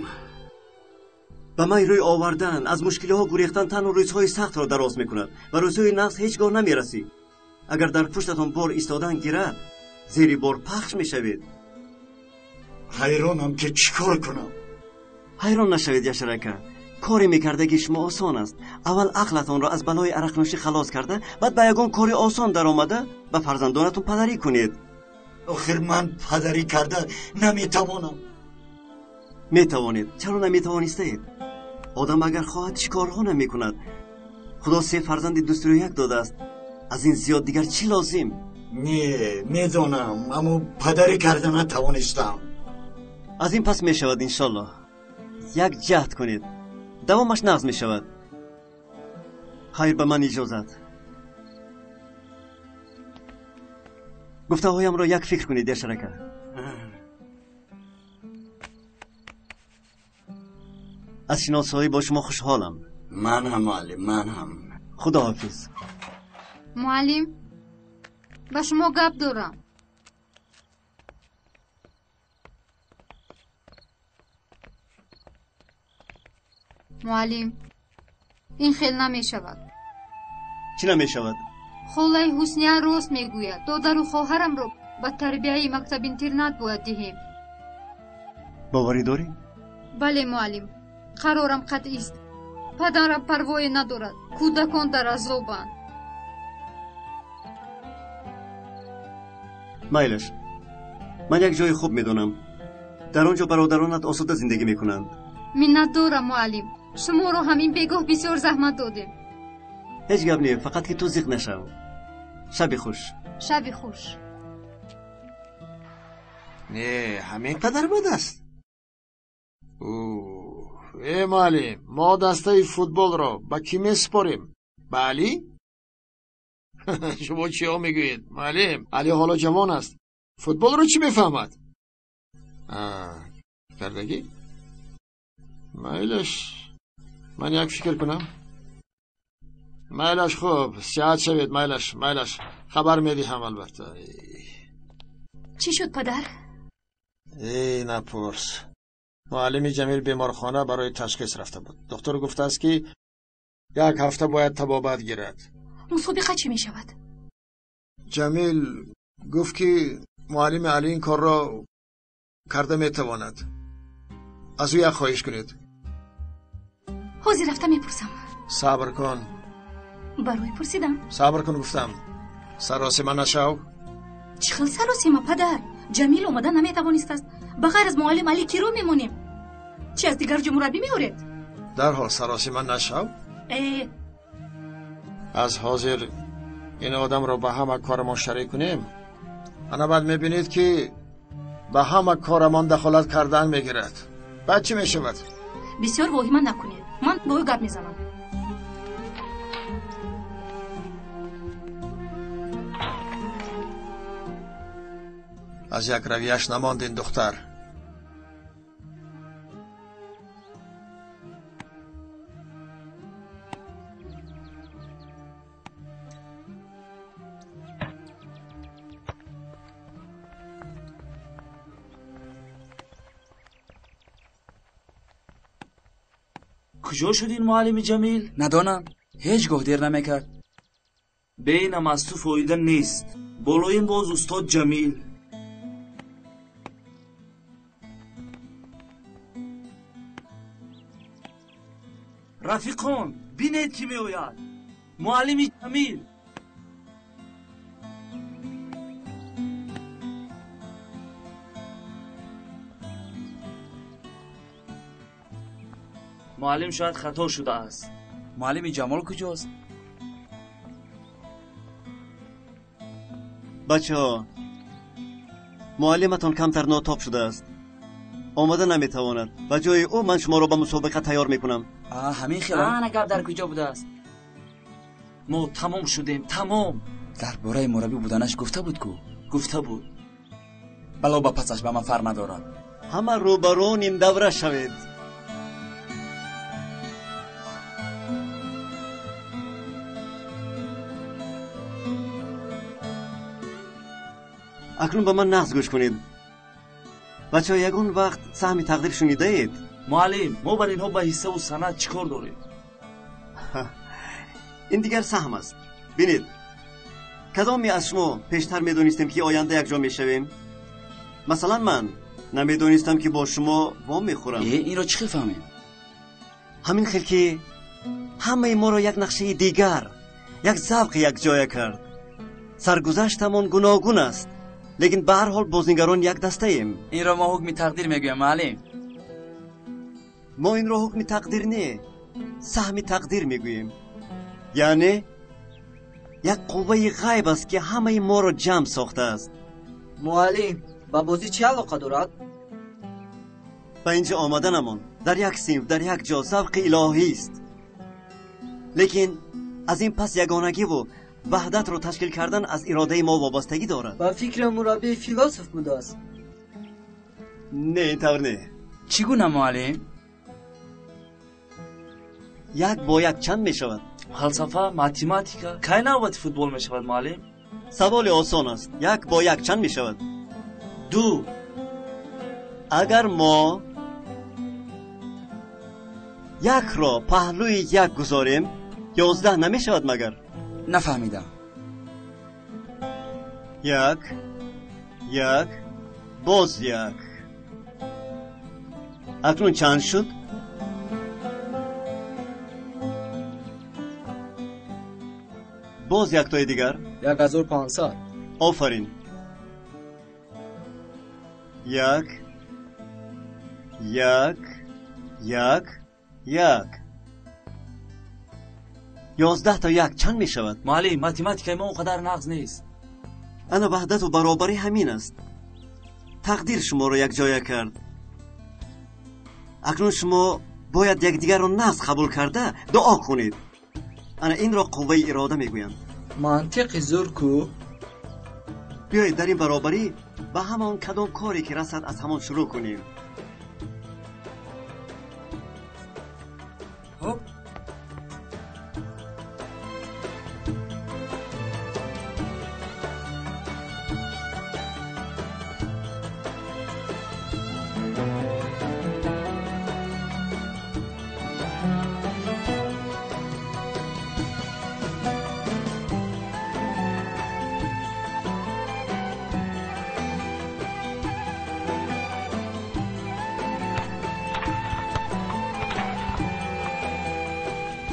به من روی آوردن از مشکل ها گریختن تن و روزهای سخت را دراز میکند و روزهای نقص هیچگاه نمیرسی. اگر در پشتتان بار ایستادن گیرد زیر بار پخش میشوید. حیرانم که چیکار کنم. حیران نشوید یاشرکه. کاری میکردگی شما آسان است. اول عقلتان را از بلای عرقنوشی خلاص کرده، بعد به یگان کاری آسان در آمده به فرزندانتون پدری کنید. آخر من پدری کرده نمیتوانم. میتوانید. چرا نمیتوانستید؟ آدم اگر خواهد چیکارها نمیکند. خدا 3 فرزند دستور یک داده است. از این زیاد دیگر چی لازم؟ نه میدونم، اما پدری کرده نتوانستم. از این پس میشود انشالله. یک جهد کنید، دوامش نقض میشود. خیر، به من اجازت. گفته هایم را یک فکر کنید یاشرکه. از شناسایی با شما خوشحالم. من هم معلم، من هم. خدا حافظ. معلم، با شما گپ دارم. معلم، این خیلی نمی شود. چی نمی شود؟ холаи ҳусниян рост мегӯяд. додару хоҳарамро ба тарбияи мактаб-интернат бояд диҳем. боварӣ дорӣ? бале муаллим, қарорам қатъист. падарам парвое надорад. кӯдакон дар азобанд. майлаш, ман як ҷои хуб медонам. дар он ҷо бародаронат осуда зиндагӣ мекунанд. миннатдорам муаллим. шуморо ҳамин бегоҳ бисёр заҳмат додем. ҳеҷ гап не, фақат ки ту зиқ нашав. шаби хуш. шаби хуш. не ҳамин қадар бад аст. муаллим, мо дастаи футболро ба кӣ месупорем? ба алӣ? шумо чиё мегӯед муаллим? алӣ ҳоло ҷавон аст, футболро чӣ мефаҳмад? кардагӣ? майлаш, ман як фикр кунам. майлаш, хуб, сиҳат шавед. майлаш, хабар медиҳам албатта. чӣ шуд падар? напурс. муаллими ҷамил беморхона барои ташхис рафта буд. доктор гуфтааст ки як ҳафта бояд табобат гирад. мусобиқа чӣ мешавад? ҷамил гуфт ки муаллими али ин корро карда метавонад. аз ӯ як хоҳиш кунед. ҳозир рафта мепурсам. сабр кун. барои пурсидам. сабр кун гуфтам. саросима нашав. чӣ хел саросима падар? ҷамил омада наметавонист. ба ғайр аз муаллим али киро мемонем? чӣ аз дигар ҷо мураббӣ меоред? дарҳол саросима нашав. аз ҳозир ин одамро ба ҳама корамон шарик кунем, ана баъд мебинед ки ба ҳама корамон дахолат кардан мегирад. баъд чӣ мешавад? бисёр воҳима накунед. ман бо ӯ гап мезанам. аз як равияш намонд ин духтар. куҷо шуд ин муаллими ҷамил? надонам. ҳеҷ гоҳ дер намекард. бейнам аз ту фоида нест. болоим боз устод ҷамил. рафиқон, бинед ки меояд. муаллими ҷамил. муаллим шояд хато шудааст. муаллими ҷамол куҷост? бачаҳо, муаллиматон камтар нотоб шудааст. омада наметавонад. ба ҷои ӯ ман шуморо ба мусобиқа тайёр мекунам. ҳамин хел ана гап дар куҷо будааст? мо тамом шудем, тамом. дар бораи мураббӣ буданаш гуфта буд ку? гуфта буд. бало ба пасаш ба ман фарқ надорад. ҳама рӯбарӯ нимдавра шавед. акнун ба ман нағз гӯш кунед. бачаҳо, ягон вақт саҳми тақдир шунидаед? муаллим, мо бар инҳо ба ҳиссаву санад чӣ кор дорем? ин дигар саҳм аст. бинед, кадоме аз шумо пештар медонистем ки оянда якҷо мешавем? масалан, ман намедонистам ки бо шумо вом мехӯрам. инро чӣ хел фаҳмем? ҳамин хел ки ҳамаи моро як нақшаи дигар, як завқи якҷоя кард. саргузаштамон гуногун аст, лекин ба ҳар ҳол бознигарон як дастаем. инро мо ҳукми тақдир мегӯем муаллим. мо инро ҳукми тақдир не, саҳми тақдир мегӯем. яъне як қувваи ғайб аст ки ҳамаи моро ҷамъ сохтааст. муаллим, ба бозӣ чӣ алоқа дорад? ба ин ҷо омаданамон дар як синф, дар як ҷо завқи илоҳист. лекин аз ин пас ягонагиву ваҳдатро ташкил кардан аз иродаи мо вобастагӣ дорад. ба фикрам мураббии философ будааст. не, ин тавр не. чӣ гуна муаллим? як бо як чанд мешавад? фалсафа, математика. кай навбати футбол мешавад муаллим? саволи осон аст. як бо як чанд мешавад? 2. агар мо якро паҳлӯи як гузорем, 11 намешавад магар? нафаҳмидам. یک باز یک. اکنون چند شد؟ باز یک تای دیگر. 1500. آفرین. یک 11 تا یک چند می شود؟ معلم ماتماتیکای ما اونقدر نقص نیست. انا وحدت و برابری همین است. تقدیر شما رو یک جای کرد. اکنون شما باید یکدیگر رو نقص قبول کرده دعا کنید. انا این را قوه اراده میگویم. منطق زور کو. بیایید در این برابری به همان کدام کاری که رسد از همان شروع کنیم.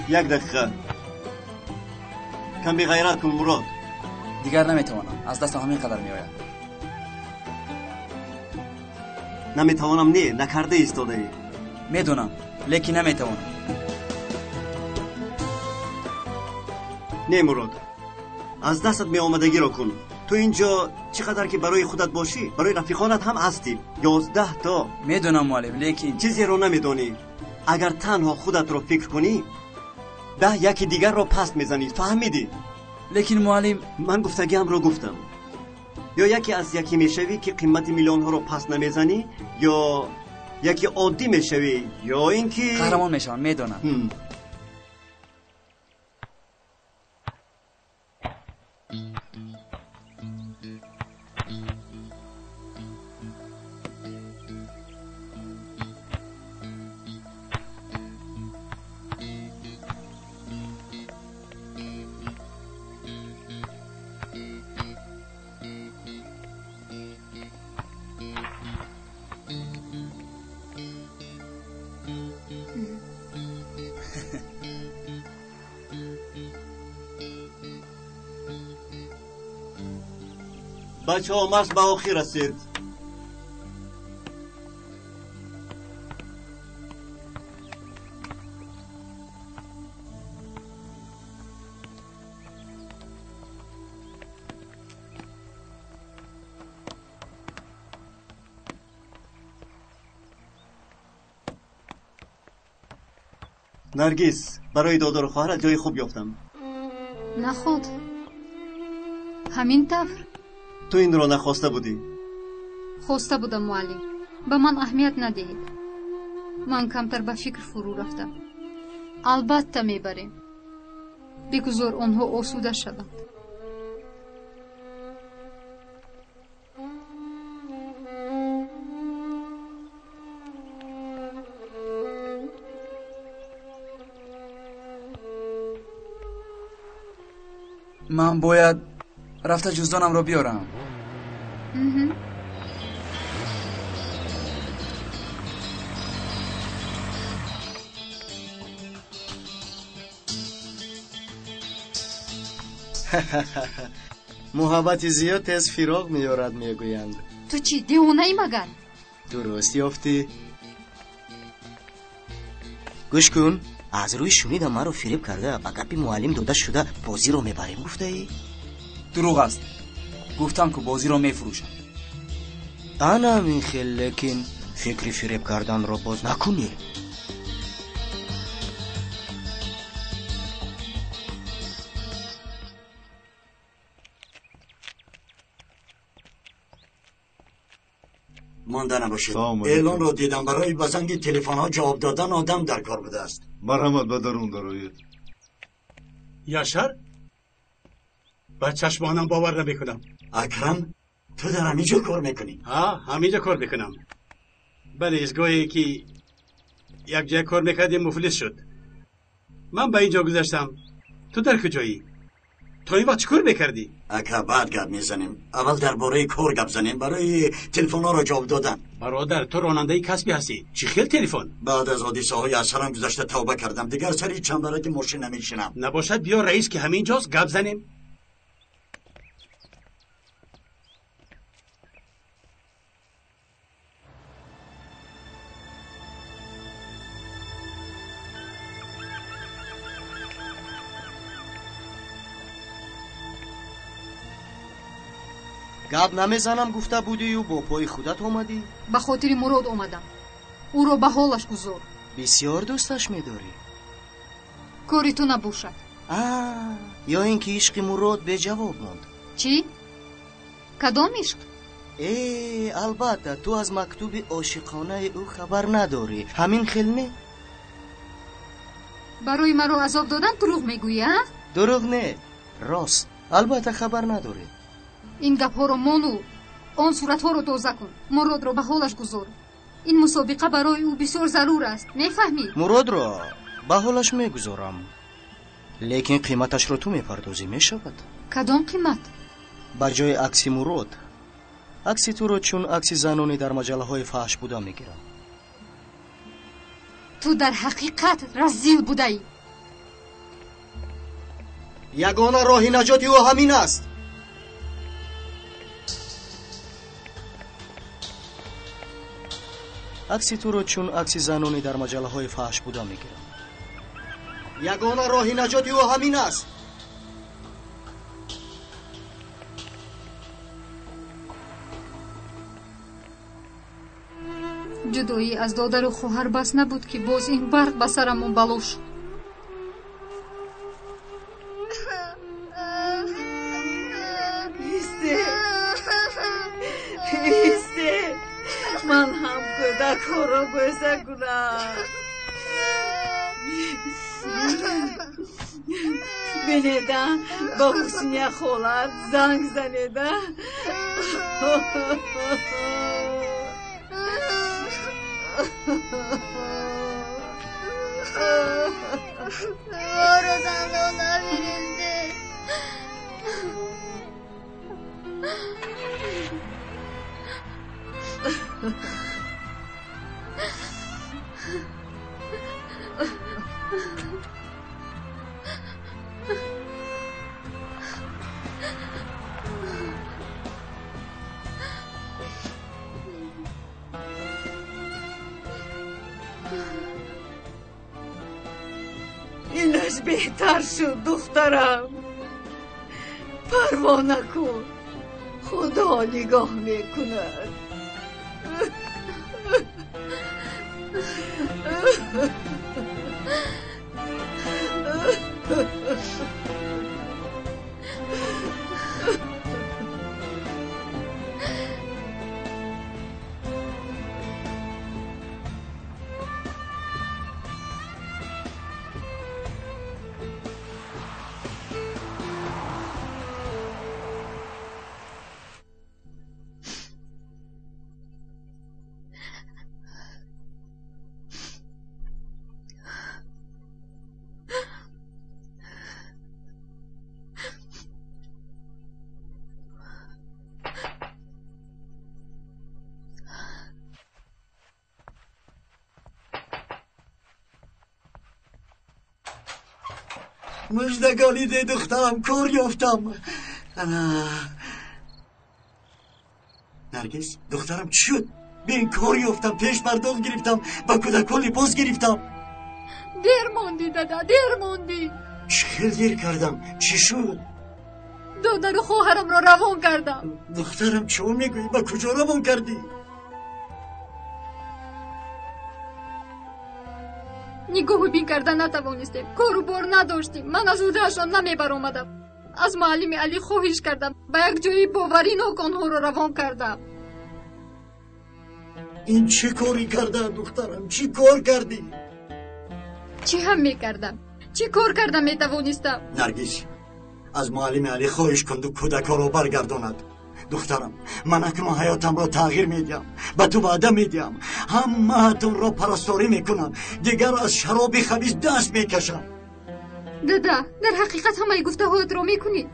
یک دقیقه. کم بی غیرت کن مراد. دیگر نمیتوانم. از دست همین قدر میآید. نمیتوانم نه نکرده ایستاده ای. میدونم لیکن نمیتوانم. نه مراد. از دستت می آمدگی را کن. تو اینجا چقدر که برای خودت باشی برای رفیقانت هم هستی. 11 تا. میدونم معلم لیکن چیزی رو نمیدونی. اگر تنها خودت رو فکر کنی 10 یکی دیگر رو پس میزنی. فهمیدی؟ لیکن معلم من گفتگیم رو گفتم. یا یکی از یکی میشوی که قیمت میلیون ها رو پس نمیزنی یا یکی عادی میشوی یا اینکه قهرمان میشم. میدونم. بچه ها مرس به آخی رسید. نرگس برای دادار خواهرت جای خوب یافتم. نه خود همین طور. تو این رو نخواسته بودی؟ خواسته بودم معلم. به من اهمیت ندهید. من کمتر به فکر فرو رفتم. البته میبریم. بگذار آنها آسوده شوند. من باید رفته جزدانم رو بیارم. محبت زیاد تز فراق میارد میگویند. تو چی دیوانه ای مگر؟ درست یافتی. گوش کن. از روی شنیدم ما رو فریب کرده. با گپی معلم داده شده بازی رو میبریم گفته ای؟ دروغ است. گفتم که بازی رو میفروشم. انا میخیل لیکن فکری فریب کردن رو باز نکنی. مانده نباشید. اعلان رو دیدم برای به زنگ تلفن ها جواب دادن آدم در کار بوده است. مرحمت به درون درایید. یاشار با چشمانم باور نمیکنم. اکرم تو در همینجا کار میکنی؟ ها همینجا کار میکنم. بله ایستگاهی که یک جای کار میکردیم مفلس شد. من به اینجا گذاشتم. تو در کجایی؟ تو این وقت چیکار میکردی؟ اکا بعد گپ میزنیم. اول درباره کار گپ زنیم، برای تلفن‌ها را جواب دادن. برادر تو راننده کسبی هستی، چی خیل تلفن؟ بعد از حادثه‌های از سرم گذشته توبه کردم، دیگر سری چند برای ماشین نمیشینم. نباشد بیا رئیس که همینجاست گپ زنیم. گپ نمیزنم گفته بودی و با پای خودت اومدی؟ به خاطر مراد اومدم. او را به حالش گذار. بسیار دوستش میداری. کاری تو نباشد. یا اینکه عشق مراد به جواب موند. چی؟ کدام عشق؟ البته تو از مکتوب عاشقانه او خبر نداری. همین خیل نه؟ برای مرا عذاب دادن دروغ میگویی؟ دروغ نه، راست. البته خبر نداری. این گپ‌ها رو مانو، آن صورت‌ها رو دوزه کن. مراد رو به حالش گذار. این مسابقه برای او بسیار ضرور است. میفهمی؟ مراد رو به حالش میگذارم، لیکن قیمتش رو تو میپردازی. میشود؟ کدام قیمت؟ بر جای عکس مراد، عکس تو رو چون عکس زنانی در مجله فحش بوده میگیرم. تو در حقیقت رذیل بودی. یگانه راه نجاتی او همین است. عکس تو رو چون عکس زنانی در مجله های فحش بوده میگیرم. یگانه راه نجاتی او همین است. جدایی از دادر و خواهر بس نبود که باز این برق به سرمون بلا شد. ایسته من هم کودک رو گوزه کنم. بینیده با حسنیه خولت زنگ زنیده. Oradan ona verildi. اینش بهتر شد دخترم. پروا نکن، خدا نگاه میکند. مژدگانی ده دخترم، کار یافتم. نرگس دخترم چی شد؟ ببین کار یافتم، پیش پرداخت گرفتم، با کودکان لباس گرفتم. دیر موندی دادا، دیر موندی. خیلی دیر کردم. چی شد؟ دادر و خواهرم را روان کردم. دخترم چه میگویی؟ با کجا روان کردی؟ نگاه بین کردن نتوانستیم. کار و بار نداشتیم. من از اودهشان نمیبر آمدم. از معلم علی خواهش کردم به یک جایی باوری ناکانها را روان کردم. این چه کاری کرده دخترم؟ چی کار کردی؟ چی هم میکردم؟ چی کار کردم میتوانستم؟ نرگس از معلم علی خواهش کن و کودکا رو برگرداند. دخترم من اکنون حیاتم را تغییر میدیم، به تو وعده میدیم همه‌تون را پرستاری میکنم، دیگر از شراب خبیث دست میکشم. دادا در حقیقت همه گفته هایت را میکنی.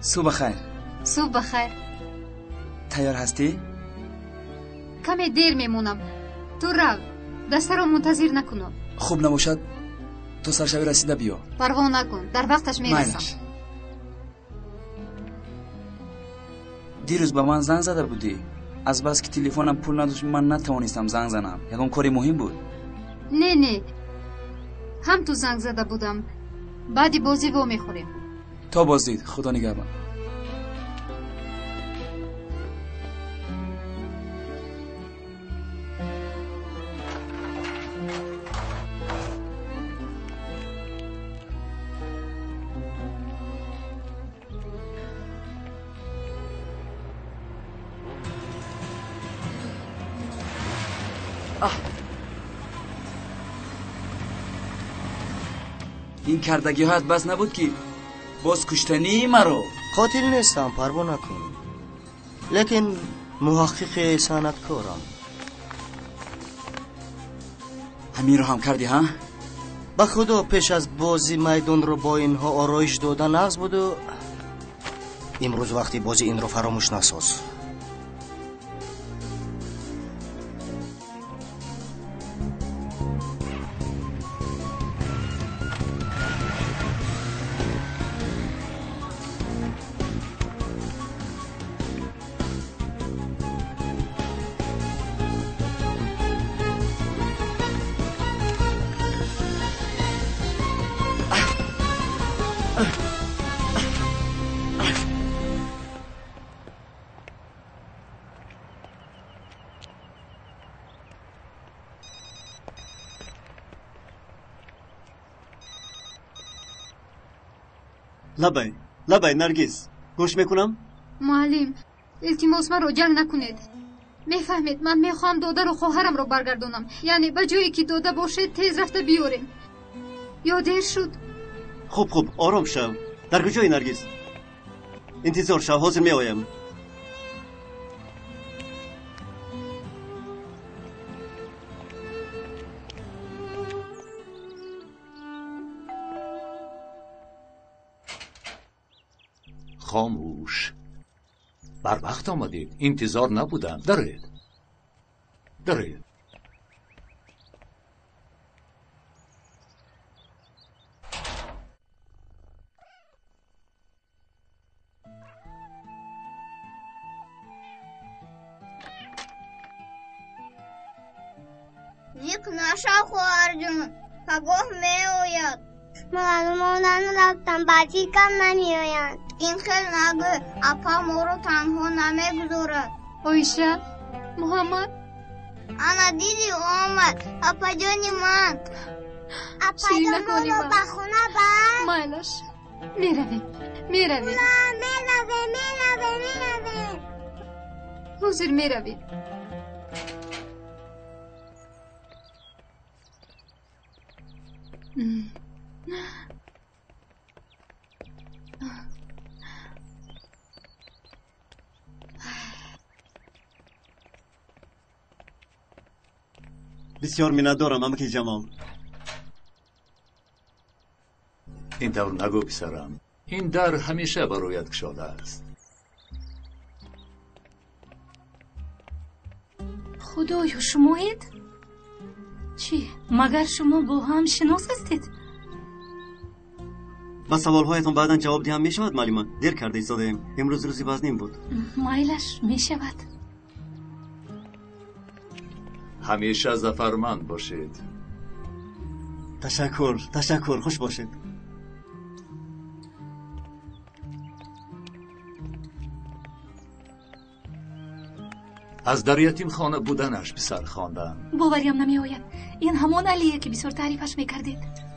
صبح خیر. صبح بخیر. تیار هستی؟ کمی دیر میمونم. تو رو دسته را منتظر نکنم. خوب نباشد تو سرشوی رسیده بیا. پروا نکن، در وقتش میرسم. دیروز به من زنگ زده بودی. از بس که تلفنم پول نداشت من نتوانستم زنگ زنم. یکم کاری مهم بود. نه هم تو زنگ زده بودم. بعدی بازی و میخوریم. تا بازدید. خدا نگهبان. این کردگی هایت بس نبود که باز کشتنی مرا. قاتل نیستم، پروا نکن. لیکن محقق صنعتکارم. همین رو هم کردی ها؟ به خدا پیش از بازی میدان رو با اینها آرایش دادن نقض بود و امروز وقتی بازی این رو فراموش نساز. لبای نرگس گوش میکنم. معلم التماس من رو جنگ نکنید. میفهمید من میخوام داده رو خواهرم رو برگردونم. یعنی به جایی که داده باشه تیز رفته بیاریم. یا دیر شد. خوب آرام شو. در کجای نرگس؟ انتظار شو، حاضر میایم. خاموش. بر وقت آمدید. انتظار نبودم. درید. زیک نشو خواهر جون، پگاه میآید. معلومانان رفتن بچی کم نمیآیند. این خیلی نگه، اپا ما رو تنها نمیگذارد. آیشه محمد انا دیدی آمد. اپا جانی من. اپا جان ما رو به خونه بر. مایلش میرویم. نه میرویم. حاضر میرویم. بسیار منت دارم عمکی جمال. این طور نگو پسرم. این در همیشه برایت گشاده است. خدایا شمایید؟ چی؟ مگر شما با هم شناس هستید؟ با سوالهایتون بعدا جواب دهم می شود معلمان؟ دیر کرده ایستادیم. امروز روزی بازنیم بود. مایلش می شود. همیشه ظفرمند باشید. تشکر. خوش باشید. از در یتیم خانه بودنش به سر خواندن. باوریم نمی آید. این همان علیه که بسیار تعریفش می کردید.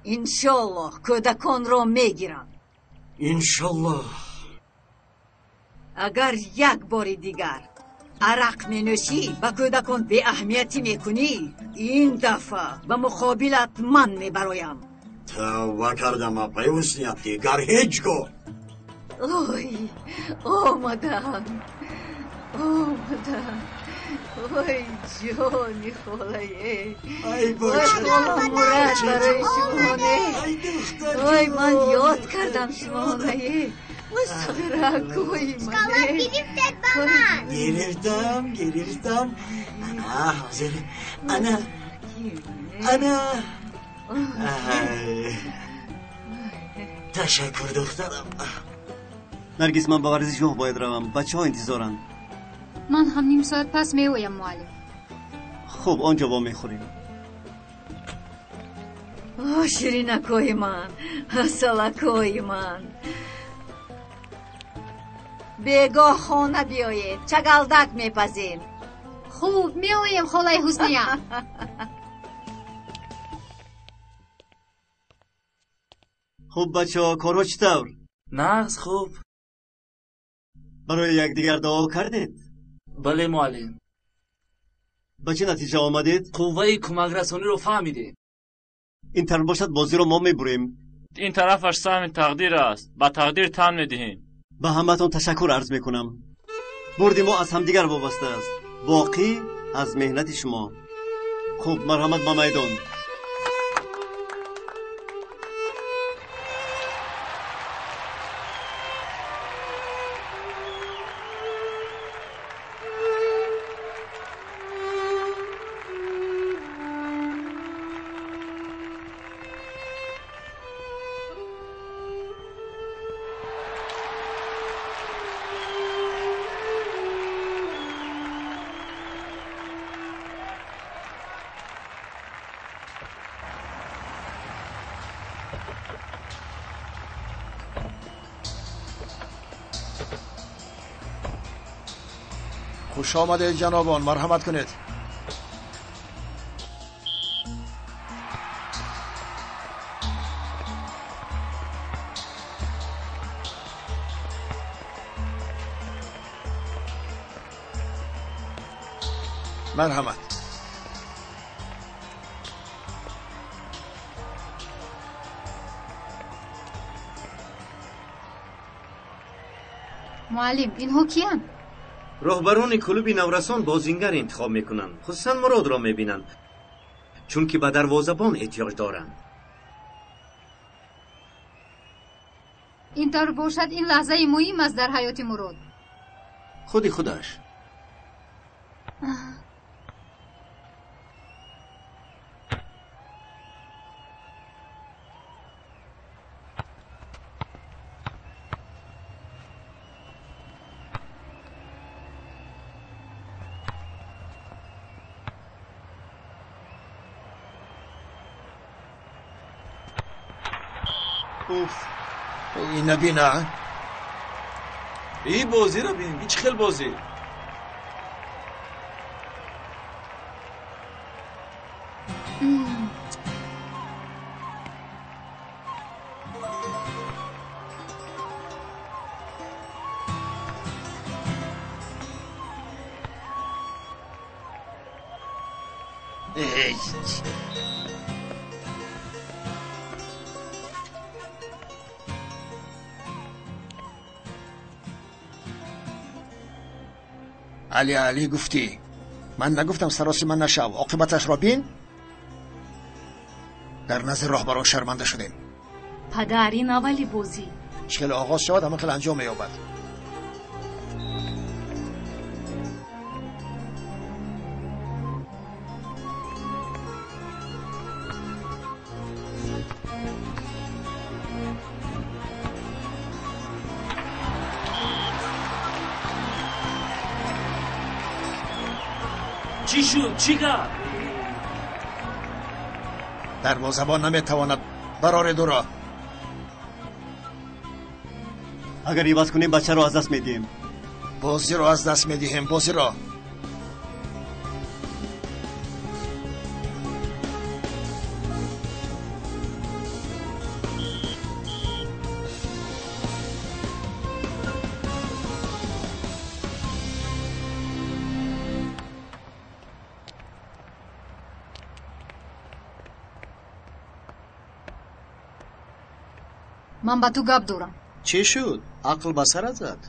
انشالله کودکان را میگیرم. انشالله. اگر یک بار دیگر عرق منوشی با کودکان به اهمیتی میکنی، این دفعه به مقابلت من میبرایم. توبه کردم پیوستیت دیگر هیچگاه. اوی آمدم. اوی جانی خالایه، ای خالم مرد برای شمانه. اوی من یاد کردم شمانه. مستقره کوی منه. گرفتم. انا حاضر. انا تشکر دخترم. نرگس من به ورزشگاه باید روم. بچه ها انتظارن. من هم نیم ساعت پس میویم معلم. خب آنجا با میخوریم. شیرین کوی من، اصلا کوی من. بگاه خانه بیایید، چگلدک میپزیم. خوب میویم خالای حسنیه. خب بچه ها کارها چطور؟ نقص خوب. برای یکدیگر دعا کردید؟ بله معلم. به چه نتیجه آمدید؟ قوه کمک رسانی رو فهمیدیم. این طرف باشد بازی رو ما میبریم. این طرفش سهم تقدیر است. با تقدیر تن میدهیم. به همتون تشکر عرض میکنم. برد ما از همدیگر وابسته است. باقی از مهنت شما. خوب مرحمت با میدان. خوش آمده جنابان، مرحمت کنید. مرحمت. معلم اینها کیان؟ راهبران کلوب نورسان بازیگر انتخاب میکنند. خصوصا مراد را میبینند چون که به دروازه‌بان احتیاج دارند. این طور باشد این لحظه مهم است در حیات مراد. خودش این نبینه. این بازی رو بین. این چه خیل بازی. علی گفتی. من نگفتم سراسی من نشو. عاقبتش را بین. در نظر راهبران شرمنده شدیم. پدر این اولی بازی. اشکال آغاز شود اما کل انجام میابد. چی شد؟ چی کرد؟ دروازه‌بان نمیتواند براره دورا. اگر عوض کنیم بچه رو از دست میدیم. بازی رو از دست میدیم. بازی رو. ман ба ту гап дорам. чӣ шуд? ақл ба сарат зад?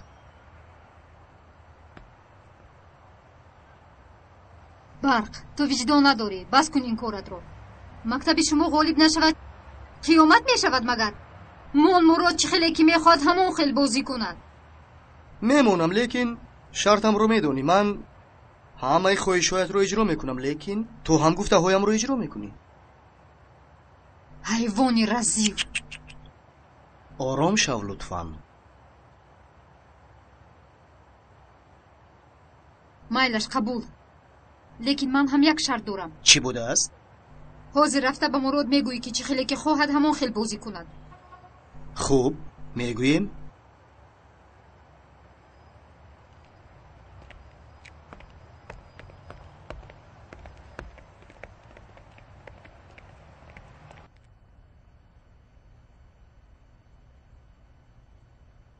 барқ, ту виҷдон надорӣ. бас кун ин коратро. мактаби шумо ғолиб нашавад, қиёмат мешавад магар? мон мурод чӣ хеле ки мехоҳад ҳамон хел бозӣ кунад. мемонам, лекин шартамро медонӣ. ман ҳамаи хоҳишҳоятро иҷро мекунам, лекин ту ҳам гуфтаҳоямро иҷро мекунӣ. ҳайвони разил. ором шав лутфан. майлаш, қабул. лекин ман ҳам як шарт дорам. чӣ будааст? ҳозир рафта ба мурод мегӯӣ ки чӣ хеле ки хоҳад ҳамон хел бозӣ кунад. хуб, мегӯем.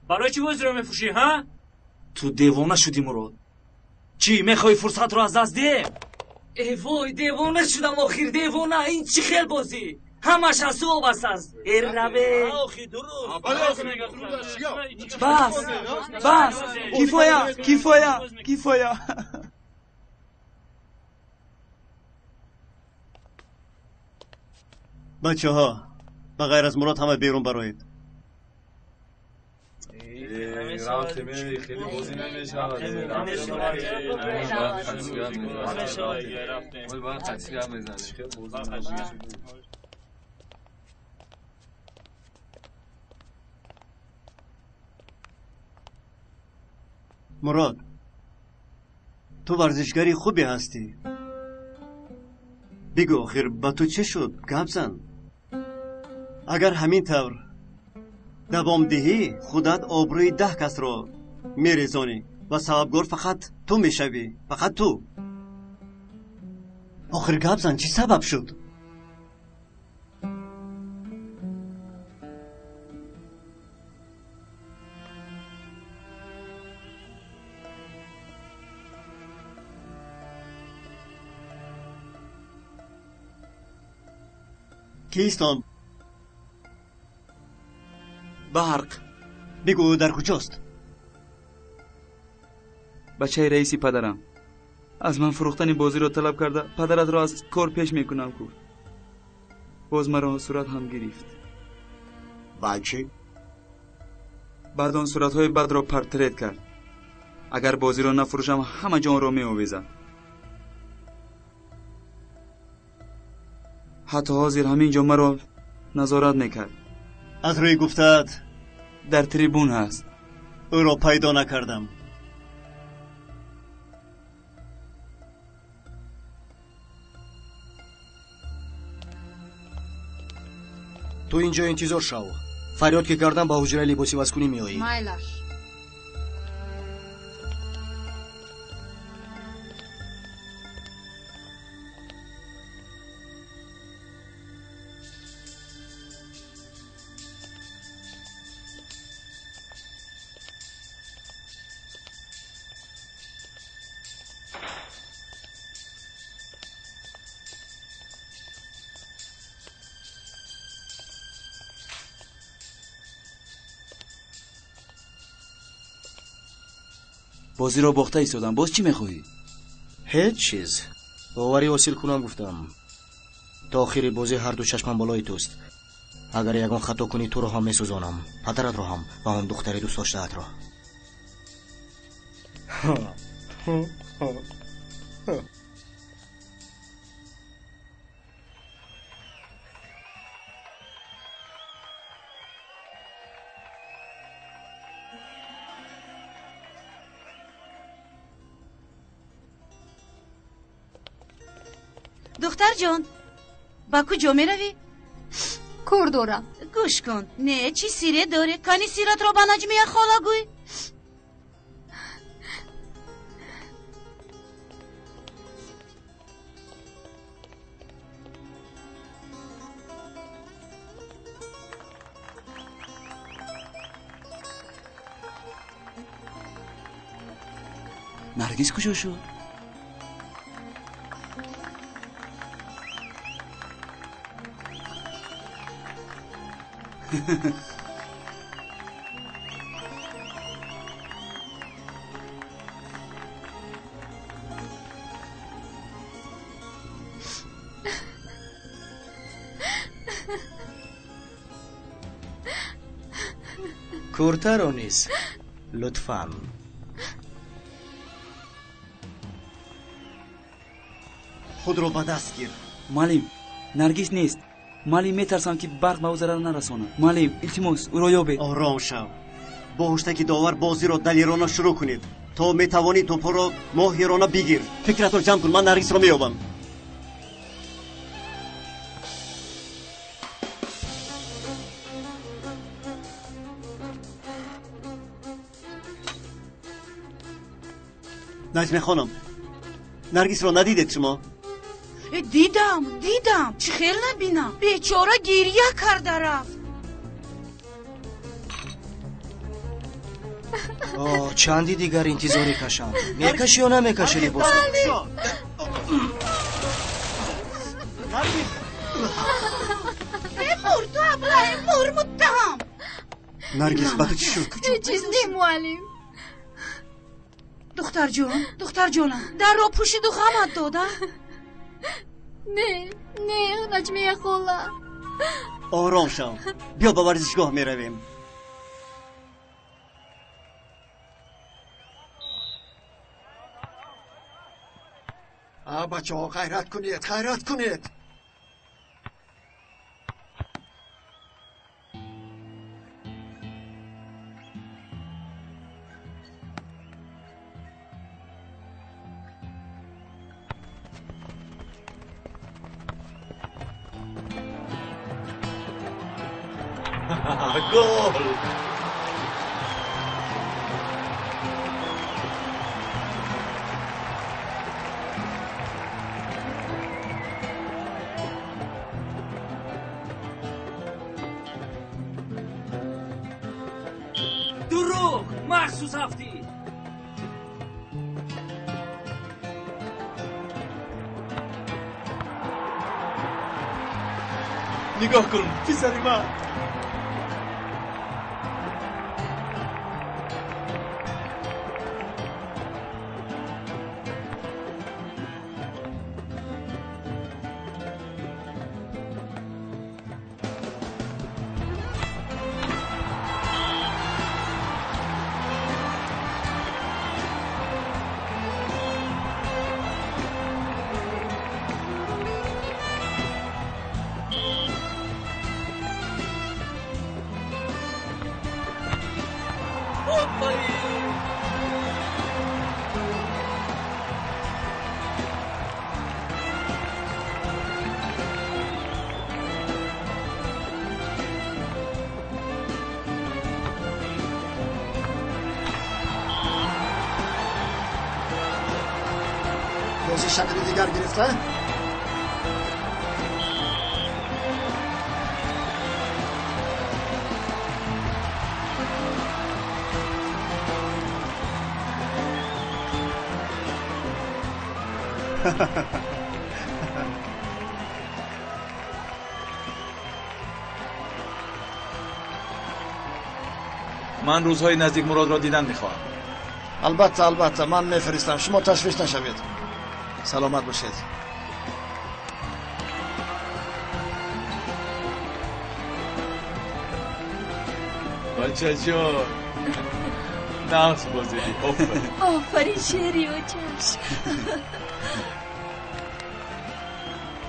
барои чӣ бозиро мефурӯшӣ, ҳа? ту девона шудӣ, мурод. чӣ, мехоҳӣ фурсатро аз даст диҳем? вой, девона шудам охир, девона. ин чӣ хел бозӣ? ҳамаш аз ту вобаста аст. раве. бас, бас. кифоя, кифоя, кифоя. бачаҳо, ба ғайр аз мурод ҳама берун бароед. мурод, ту варзишгари хубе ҳастӣ. бигӯ, охир ба ту чӣ шуд? гап зан. агар ҳамин тавр давом диҳӣ, худат обрӯи 10 касро мерезонӣ ва сабабгор фақат ту мешавӣ. фақат ту. охир гап зан, чӣ сабаб шуд? کیستان؟ برق. بگو در کجاست؟ بچه رئیسی پدرم از من فروختن بازی رو طلب کرده. پدرت رو از کار پیش میکنم کو. باز مرا صورت هم گرفت. بچه؟ بعد آن صورت های بد را پرترید کرد. اگر بازی رو نفروشم همه جان رو میآویزم. حتی حاضر همینجا مرا نظارت میکرد. از روی گفتت در تریبون هست. او را پیدا نکردم. تو اینجا انتظار شو. فریاد که کردم با حجره لباسی واسکونی میایی. مایلش. بازی رو باخته ایستادم. باز چی میخوایی؟ هیچ چیز. باوری حاصل کنم گفتم. تا آخر بازی هر دو چشمم بالای توست. اگر یگان خطا کنی تو رو هم میسوزانم. پدرت رو هم و اون دختری دوست داشته‌ات رو. دختر جان با کجا می روی؟ کار دارم. گوش کن. نه چی سیره داره؟ کانی سیرت رو با نجمیه خالا گوی؟ نرگس کجا شد؟ کورتر و نیست لطفاً. خود رو به دست گیر. معلم نرگس نیست. معلم میترسم که برق به او ضرر نرسونه. معلم التماس او را یابید. آرام شو. با هشتکی داور بازی را دلیرانه شروع کنید تا میتوانی توپ را ماهرانه بگیر. فکرت رو جمع کن، من نرگس را مییابم. نجمه خانم، نرگس را ندیدید شما؟ دیدم چی خیلی نبینم. بیچاره گریه کرده رفت. چندی دیگر انتظاری کشم. میکشی یا نمیکشی بازم؟ مور تو ابله مور متهم. نرگس با تو چی شد؟ چیز نی معلم. دختر جانم در را پوشید و غمت داده؟ نه نجمه خاله. آرام شو. بیا به ورزشگاه میرویم. بچه ها غیرت کنید. گل. دروغ مخصوص هفتی. نگاه کن پسر من. بازی شکل دیگر گرفته؟ من روزهای نزدیک مراد را دیدن میخواهم. البته من میفرستم، شما تشویش نشوید. سلامت باشید. بچه جان نقص بازیدی. آفرین شعری و چشم.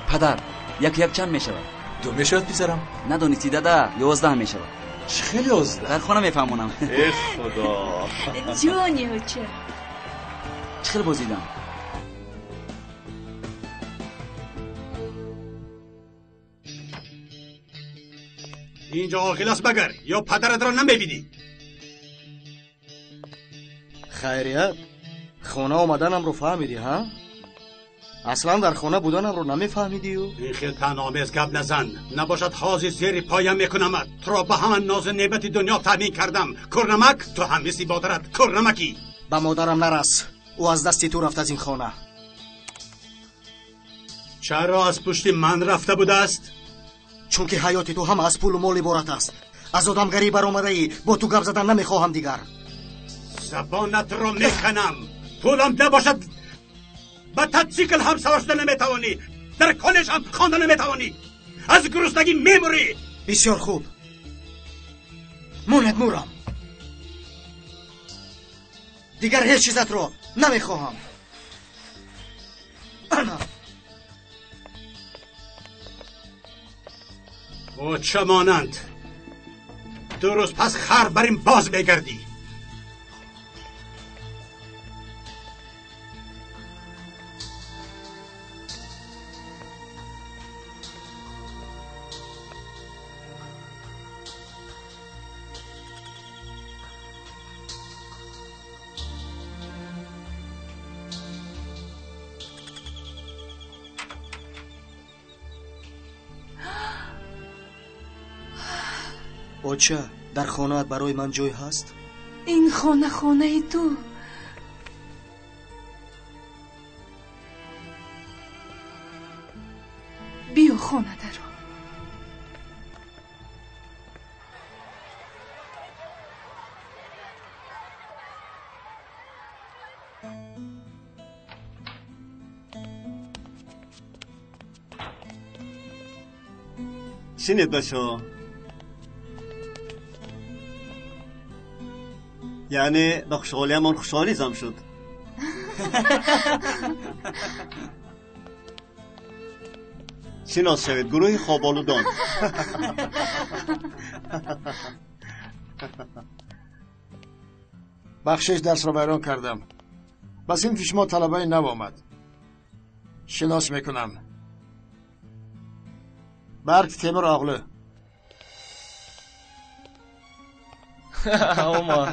پدر یک چند میشود؟ 2 میشود پسرم؟ ندانستی دادا 11 میشود. چه خیلی 11 در خانه میفهمونم. ای خدا جونی و چه خیلی بازیدم. اینجا عاقل است مگر یا پدرت را نمیبینی؟ خیریت خونه آمدنم رو فهمیدی ها؟ اصلا در خونه بودنم رو نمیفهمیدی و؟ این خیلی تنامیز گپ نزن، نباشد حاضی زیر پایم میکنمت. تو را به همان ناز نعمت دنیا تامین کردم. کرنمک تو هم مثل مادرت کرنمکی. به مادرم نرس، او از دستی تو رفت از این خانه. چرا از پشت من رفته بوده است؟ چون که حیات تو هم از پول و مال عبارت است. از آدم غریب برآمده ای، با تو گپ زدن نمیخواهم دیگر. زبانت را میکنم. پولم نباشد با تاتسیکل هم سوار شده نمیتوانی، در کالج هم خواندن نمیتوانی، از گرسنگی میموری. بسیار خوب، مونت مورم. دیگر هیچ چیزت رو نمیخواهم. او چه مانند 2 روز پس خر بریم باز بگردی. اوچه در خانه‌ات برای من جای هست؟ این خانه ای تو. بیا خانه درو. شنید بشو، یعنی به خوشحالی همان خوشحالی زم شد. شناس شوید گروه خوابالودان. بخشش درس رو بیان کردم. بس این پیش ما طلبه نو آمد. شناس میکنم. برک تیمور آقله. اوما